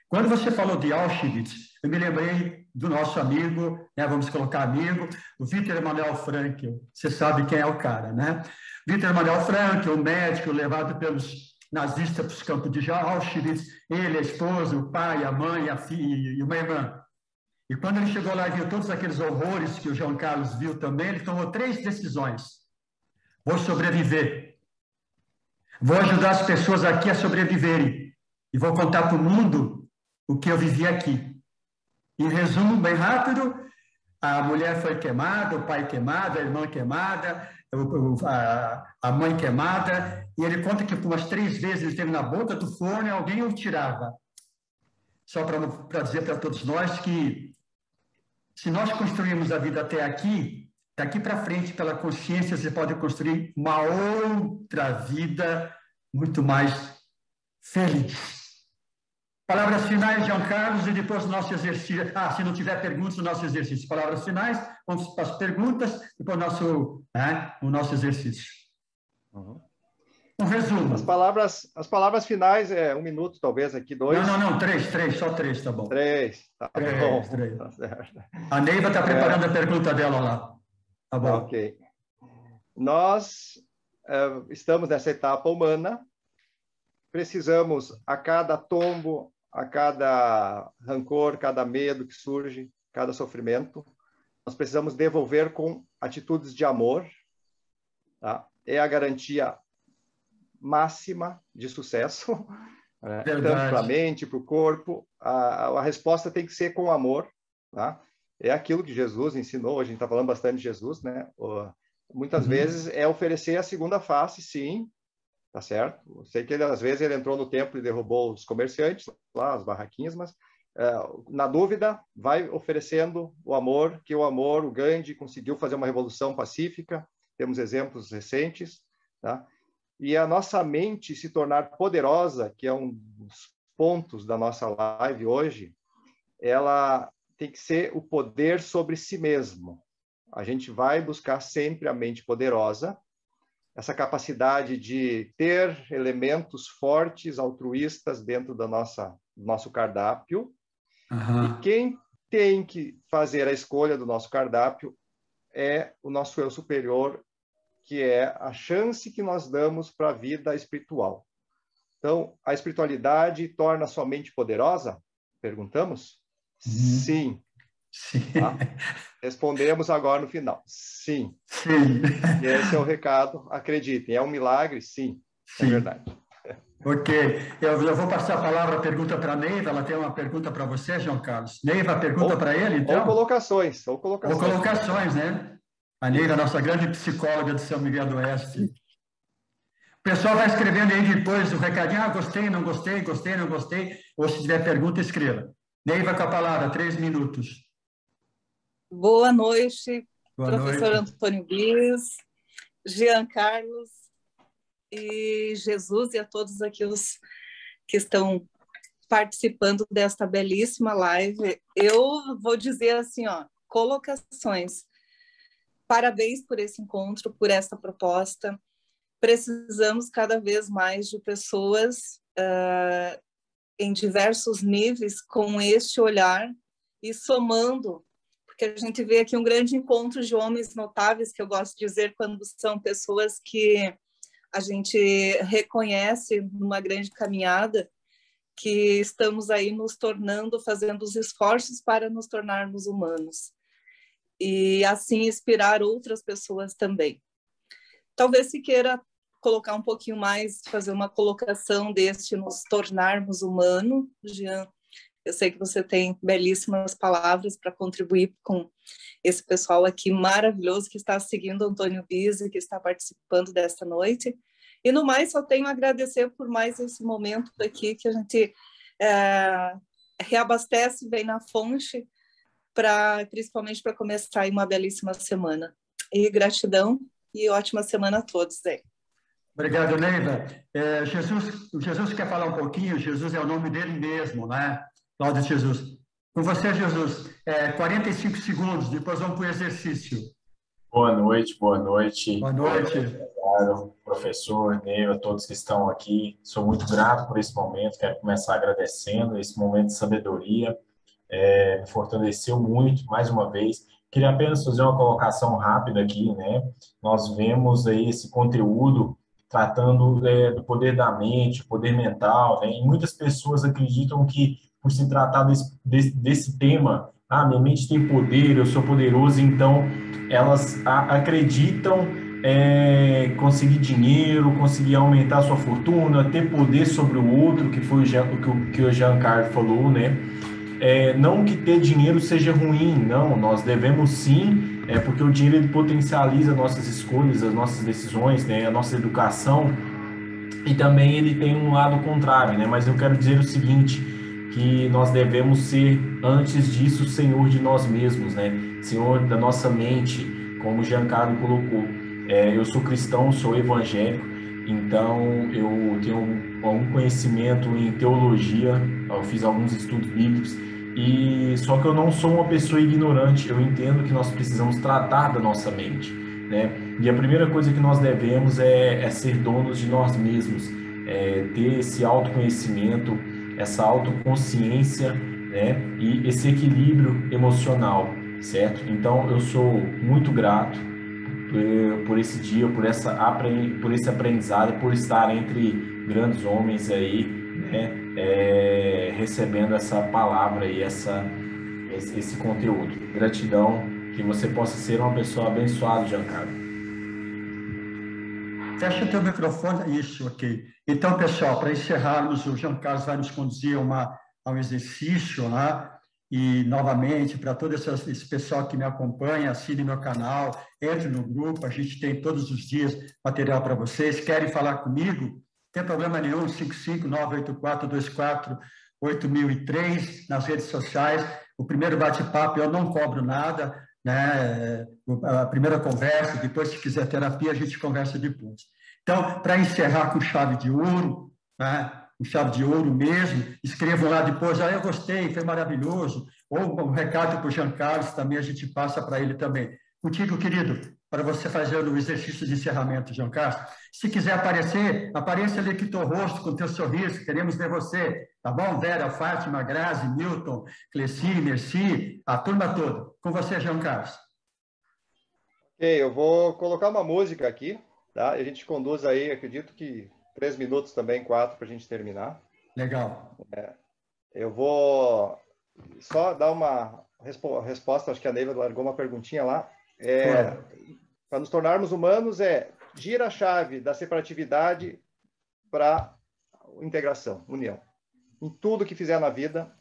Quando você falou de Auschwitz, eu me lembrei do nosso amigo, né, vamos colocar amigo, o Viktor Emanuel Frankl. Você sabe quem é o cara, né? Viktor Emanuel Frankl, o médico levado pelos nazistas para os campos de Auschwitz, ele, a esposa, o pai, a mãe, a filha e uma irmã. E quando ele chegou lá e viu todos aqueles horrores que o João Carlos viu também, ele tomou 3 decisões. Vou sobreviver. Vou ajudar as pessoas aqui a sobreviverem. E vou contar para o mundo o que eu vivi aqui. Em resumo, bem rápido, a mulher foi queimada, o pai queimado, a irmã queimada, a mãe queimada, e ele conta que por umas 3 vezes ele esteve na boca do forno e alguém o tirava. Só para dizer para todos nós que se nós construirmos a vida até aqui, daqui para frente, pela consciência, você pode construir uma outra vida muito mais feliz. Palavras finais, João Carlos, e depois o nosso exercício. Se não tiver perguntas, o nosso exercício. Palavras finais, vamos para as perguntas e para o nosso exercício. Uhum. Um resumo. As palavras finais, 1 minuto, talvez, aqui, 2. Não, 3, só 3, tá bom. 3, tá bom. 3. Tá certo. A Neiva está preparando a pergunta dela lá. Tá bom. Ok. Nós estamos nessa etapa humana, precisamos, a cada tombo, a cada rancor, cada medo que surge, cada sofrimento, nós precisamos devolver com atitudes de amor, tá? É a garantia máxima de sucesso, né? Tanto para a mente, para o corpo. A resposta tem que ser com amor, tá? É aquilo que Jesus ensinou, a gente está falando bastante de Jesus, né? Muitas vezes é oferecer a segunda face, sim, tá certo? Eu sei que às vezes ele entrou no templo e derrubou os comerciantes, lá, as barraquinhas, mas na dúvida, vai oferecendo o amor, que o amor, o Gandhi conseguiu fazer uma revolução pacífica, temos exemplos recentes, tá? E a nossa mente se tornar poderosa, que é um dos pontos da nossa live hoje, ela tem que ser o poder sobre si mesmo. A gente vai buscar sempre a mente poderosa, essa capacidade de ter elementos fortes, altruístas dentro do nosso cardápio. E quem tem que fazer a escolha do nosso cardápio é o nosso eu superior, que é a chance que nós damos para a vida espiritual. Então, a espiritualidade torna a sua mente poderosa? Perguntamos? Sim. Tá? Respondemos agora no final. Sim. E esse é o recado. Acreditem, é um milagre? Sim. É verdade. Ok. Eu vou passar a palavra, a pergunta para a Neiva. Ela tem uma pergunta para você, João Carlos. Neiva, pergunta para ele, então? Ou colocações. Ou colocações, né? A Neiva, nossa grande psicóloga de São Miguel do Oeste. O pessoal vai escrevendo aí depois o recadinho. Gostei, não gostei, gostei, não gostei. Ou se tiver pergunta, escreva. Neiva, com a palavra, 3 minutos. Boa noite Boa professor noite. Antônio Bis, Jean Carlos e Jesus e a todos aqueles que estão participando desta belíssima live. Eu vou dizer assim, ó, colocações. Parabéns por esse encontro, por essa proposta. Precisamos cada vez mais de pessoas em diversos níveis com este olhar e somando, porque a gente vê aqui um grande encontro de homens notáveis, que eu gosto de dizer quando são pessoas que a gente reconhece numa grande caminhada, que estamos aí nos tornando, fazendo os esforços para nos tornarmos humanos. E assim inspirar outras pessoas também. Talvez se queira colocar um pouquinho mais, fazer uma colocação deste nos tornarmos humanos, Jean. Eu sei que você tem belíssimas palavras para contribuir com esse pessoal aqui maravilhoso que está seguindo o Antônio Bise, que está participando desta noite. E no mais, só tenho a agradecer por mais esse momento aqui que a gente reabastece, vem na fonte, principalmente para começar aí uma belíssima semana. E gratidão e ótima semana a todos aí. Obrigado, Neiva. Jesus quer falar um pouquinho. Jesus é o nome dele mesmo, né? Cláudio Jesus. Com você, Jesus. 45 segundos, depois vamos para o exercício. Boa noite, boa noite. Boa noite. Obrigado, professor, Neiva, todos que estão aqui. Sou muito grato por esse momento. Quero começar agradecendo esse momento de sabedoria. Me fortaleceu muito, mais uma vez. Queria apenas fazer uma colocação rápida aqui, né? Nós vemos aí esse conteúdo tratando do poder da mente, poder mental, né? E muitas pessoas acreditam que, por se tratar desse tema, minha mente tem poder, eu sou poderoso, então elas acreditam conseguir dinheiro, conseguir aumentar sua fortuna, ter poder sobre o outro, que foi o que o Jean Carlos falou, né? Não que ter dinheiro seja ruim, não, nós devemos sim, porque o dinheiro ele potencializa nossas escolhas, as nossas decisões, né, a nossa educação, e também ele tem um lado contrário, né, mas eu quero dizer o seguinte, que nós devemos ser, antes disso, Senhor de nós mesmos, né, Senhor da nossa mente, como o Giancarlo colocou. Eu sou cristão, sou evangélico, então eu tenho um conhecimento em teologia, eu fiz alguns estudos bíblicos, só que eu não sou uma pessoa ignorante, eu entendo que nós precisamos tratar da nossa mente, né? E a primeira coisa que nós devemos é ser donos de nós mesmos, ter esse autoconhecimento, essa autoconsciência, né? E esse equilíbrio emocional, certo? Então eu sou muito grato por esse dia, por esse aprendizado, por estar entre grandes homens aí, né? Recebendo essa palavra e esse conteúdo. Gratidão, que você possa ser uma pessoa abençoada, Giancarlo. Fecha o teu microfone. Isso, ok. Então, pessoal, para encerrarmos, o Jean Carlos vai nos conduzir a um exercício, né? E, novamente, para todo esse pessoal que me acompanha, assine meu canal, entre no grupo, a gente tem todos os dias material para vocês. Querem falar comigo? Não tem problema nenhum, 55984248003 nas redes sociais. O primeiro bate-papo eu não cobro nada, né? A primeira conversa, depois, se quiser terapia, a gente conversa depois. Então, para encerrar com chave de ouro, né? Com chave de ouro mesmo, escrevam lá depois, eu gostei, foi maravilhoso, ou um recado para o Jean Carlos também, a gente passa para ele também. Contigo, querido, para você fazer o exercício de encerramento, Jean Carlos. Se quiser aparecer, apareça ali com o teu rosto, com o teu sorriso, queremos ver você, tá bom? Vera, Fátima, Grazi, Milton, Cleci, Merci, a turma toda. Com você, Jean Carlos. Ok, eu vou colocar uma música aqui, tá? E a gente conduz aí, acredito que 3 minutos também, 4, para a gente terminar. Legal. Eu vou só dar uma resposta, acho que a Neiva largou uma perguntinha lá. Para nos tornarmos humanos, gira a chave da separatividade para integração, união. Em tudo que fizer na vida,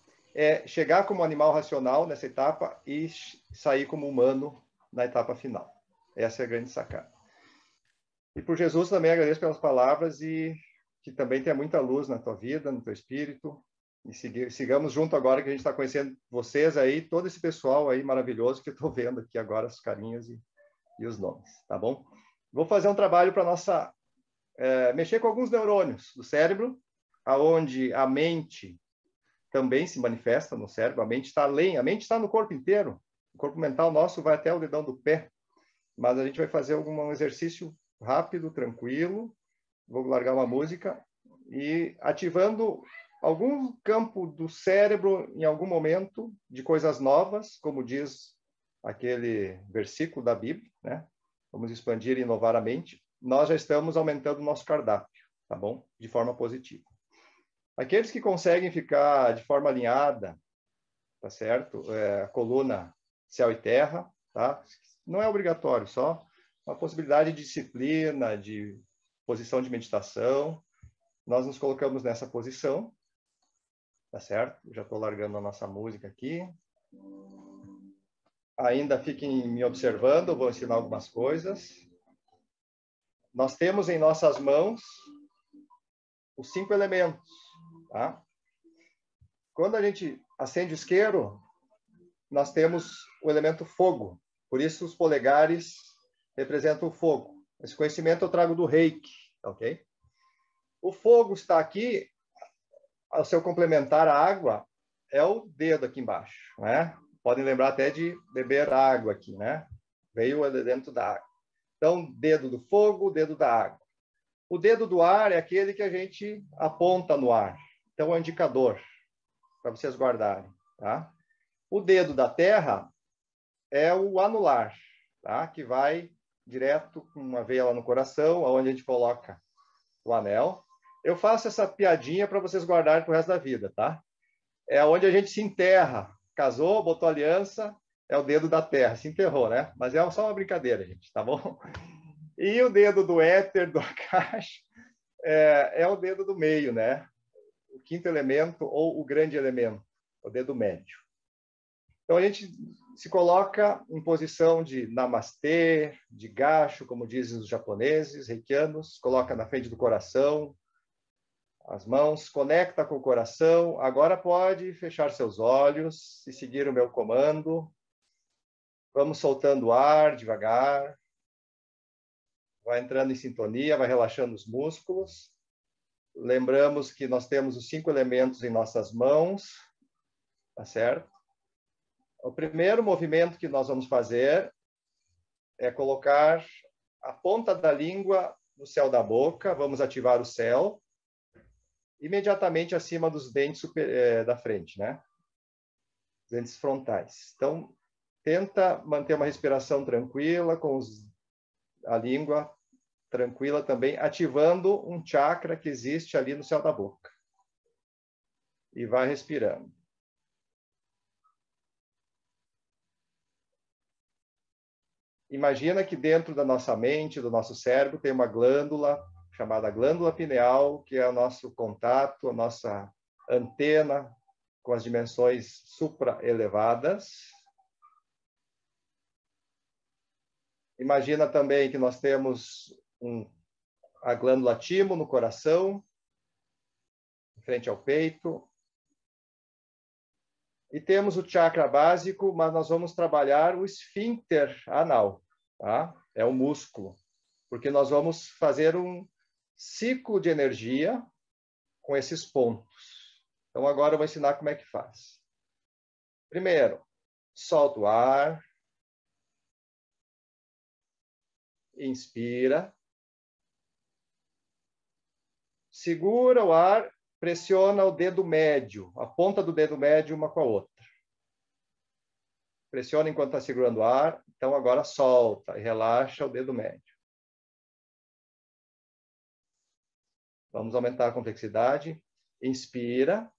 chegar como animal racional nessa etapa e sair como humano na etapa final. Essa é a grande sacada. E por Jesus também agradeço pelas palavras e que também tenha muita luz na tua vida, no teu espírito, E sigamos junto agora, que a gente está conhecendo vocês aí, todo esse pessoal aí maravilhoso que eu estou vendo aqui agora, as carinhas e os nomes, tá bom? Vou fazer um trabalho para nossa... mexer com alguns neurônios do cérebro, aonde a mente também se manifesta no cérebro, a mente está além, a mente está no corpo inteiro, o corpo mental nosso vai até o dedão do pé, mas a gente vai fazer um exercício rápido, tranquilo, vou largar uma música e ativando algum campo do cérebro em algum momento de coisas novas, como diz aquele versículo da Bíblia, né? Vamos expandir e inovar a mente. Nós já estamos aumentando o nosso cardápio, tá bom? De forma positiva. Aqueles que conseguem ficar de forma alinhada, tá certo? A coluna céu e terra, tá? Não é obrigatório, só uma possibilidade de disciplina, de posição de meditação. Nós nos colocamos nessa posição, tá certo? Já estou largando a nossa música aqui. Ainda fiquem me observando, eu vou ensinar algumas coisas. Nós temos em nossas mãos os 5 elementos, tá? Quando a gente acende o isqueiro, nós temos o elemento fogo. Por isso, os polegares representam o fogo. Esse conhecimento eu trago do Reiki, ok? O fogo está aqui, ao seu complementar a água, é o dedo aqui embaixo, né? Podem lembrar até de beber água aqui, né? Veio dentro da água. Então, dedo do fogo, dedo da água. O dedo do ar é aquele que a gente aponta no ar. Então, é um indicador, para vocês guardarem, tá? O dedo da terra é o anular, tá? Que vai direto com uma veia lá no coração, onde a gente coloca o anel. Eu faço essa piadinha para vocês guardarem para o resto da vida, tá? É onde a gente se enterra. Casou, botou aliança, é o dedo da terra. Se enterrou, né? Mas é só uma brincadeira, gente, tá bom? E o dedo do éter, do Akash, é o dedo do meio, né? O quinto elemento ou o grande elemento, o dedo médio. Então, a gente se coloca em posição de namastê, de gacho, como dizem os japoneses, reikianos, coloca na frente do coração, as mãos, conecta com o coração. Agora pode fechar seus olhos e seguir o meu comando. Vamos soltando o ar devagar. Vai entrando em sintonia, vai relaxando os músculos. Lembramos que nós temos os 5 elementos em nossas mãos, tá certo? O primeiro movimento que nós vamos fazer é colocar a ponta da língua no céu da boca. Vamos ativar o céu. Imediatamente acima dos dentes da frente, né? Dentes frontais. Então, tenta manter uma respiração tranquila, com a língua tranquila também, ativando um chakra que existe ali no céu da boca. E vai respirando. Imagina que dentro da nossa mente, do nosso cérebro, tem uma glândula chamada glândula pineal, que é o nosso contato, a nossa antena com as dimensões supra-elevadas. Imagina também que nós temos a glândula timo no coração, em frente ao peito. E temos o chakra básico, mas nós vamos trabalhar o esfíncter anal, tá? É o músculo, porque nós vamos fazer um ciclo de energia com esses pontos. Então, agora eu vou ensinar como é que faz. Primeiro, solta o ar. Inspira. Segura o ar, pressiona o dedo médio, a ponta do dedo médio uma com a outra. Pressiona enquanto está segurando o ar. Então, agora solta e relaxa o dedo médio. Vamos aumentar a complexidade. Inspira.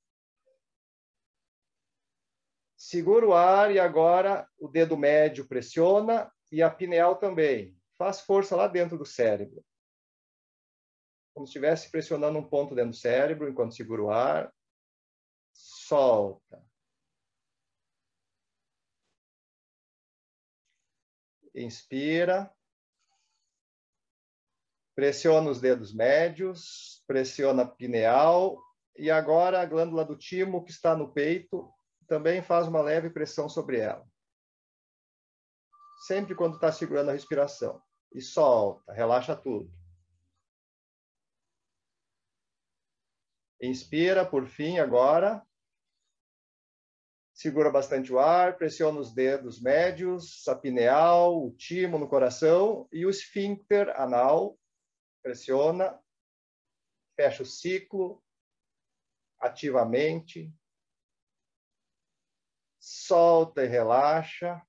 Segura o ar e agora o dedo médio pressiona e a pineal também. Faz força lá dentro do cérebro. Como se estivesse pressionando um ponto dentro do cérebro enquanto segura o ar. Solta. Inspira. Pressiona os dedos médios, pressiona a pineal E agora a glândula do timo, que está no peito, também faz uma leve pressão sobre ela. Sempre quando está segurando a respiração. E solta, relaxa tudo. Inspira, por fim, agora. Segura bastante o ar, pressiona os dedos médios, a pineal, o timo no coração e o esfíncter anal. Pressiona, fecha o ciclo ativamente. Solta e relaxa.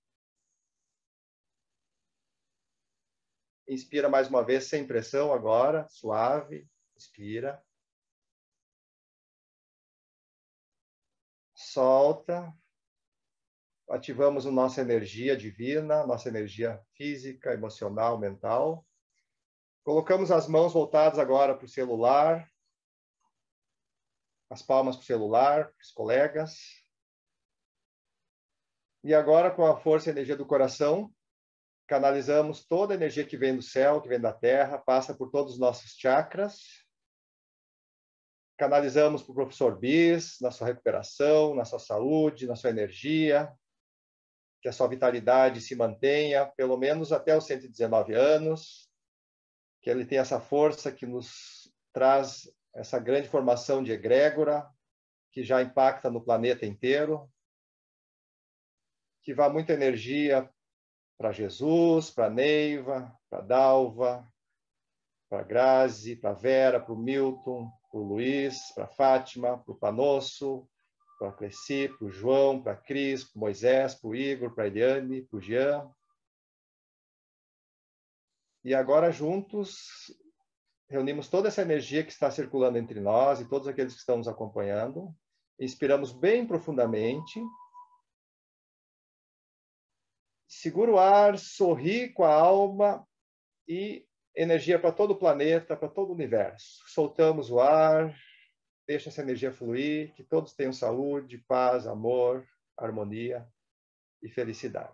Inspira mais uma vez, sem pressão agora, suave. Inspira. Solta. Ativamos a nossa energia divina, nossa energia física, emocional, mental. Colocamos as mãos voltadas agora para o celular. As palmas para o celular, para os colegas. E agora, com a força e energia do coração, canalizamos toda a energia que vem do céu, que vem da terra, passa por todos os nossos chakras. Canalizamos para o professor Bis, na sua recuperação, na sua saúde, na sua energia, que a sua vitalidade se mantenha pelo menos até os 119 anos, que ele tenha essa força que nos traz essa grande formação de egrégora, que já impacta no planeta inteiro, que vá muita energia para Jesus, para Neiva, para Dalva, para Grazi, para Vera, para o Milton, para o Luiz, para a Fátima, para o Panosso, para a Cleci, para o João, para a Cris, para o Moisés, para o Igor, para a Eliane, para o Jean. E agora, juntos, reunimos toda essa energia que está circulando entre nós e todos aqueles que estão nos acompanhando. Inspiramos bem profundamente. Segura o ar, sorri com a alma e energia para todo o planeta, para todo o universo. Soltamos o ar, deixa essa energia fluir, que todos tenham saúde, paz, amor, harmonia e felicidade.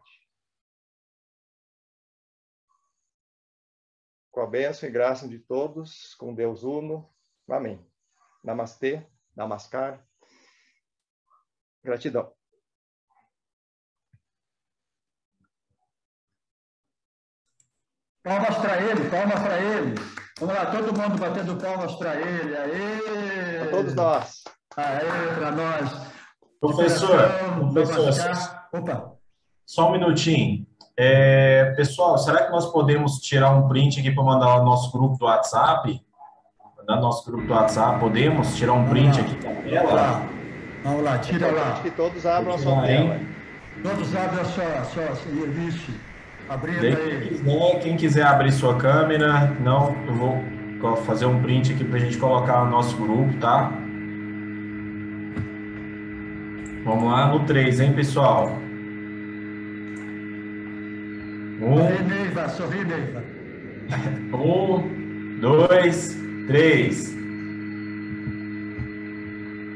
Com a bênção e graça de todos, com Deus Uno. Amém. Namastê, Namaskar. Gratidão. Palmas para ele, palmas para ele. Vamos lá, todo mundo batendo palmas para ele. Aê! Para todos nós. Aê, para nós. Professor, Opa. Só um minutinho. Pessoal, será que nós podemos tirar um print aqui para mandar no nosso grupo do WhatsApp? Mandar no nosso grupo do WhatsApp, podemos tirar um print aqui da tela? Vamos lá, tira lá. Que todos abram a sua tela. Todos abrem a sua serviço. Abrindo aí. Quem quiser abrir sua câmera, não, eu vou fazer um print aqui para a gente colocar no nosso grupo, tá? Vamos lá no 3, hein, pessoal? Sorri, Neiva. 1, 2, 3.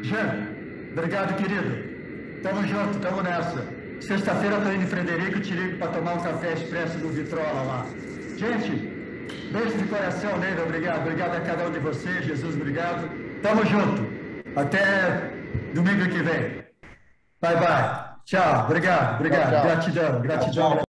Jean, obrigado, querido. Tamo junto, tamo nessa. Sexta-feira eu tô indo em Frederico, te ligo para tomar um café expresso do Vitrola lá. Gente, beijo de coração, Neiva, obrigado. Obrigado a cada um de vocês, Jesus, obrigado. Tamo junto. Até domingo que vem. Bye, bye. Tchau, obrigado. Tchau. Gratidão. Tchau.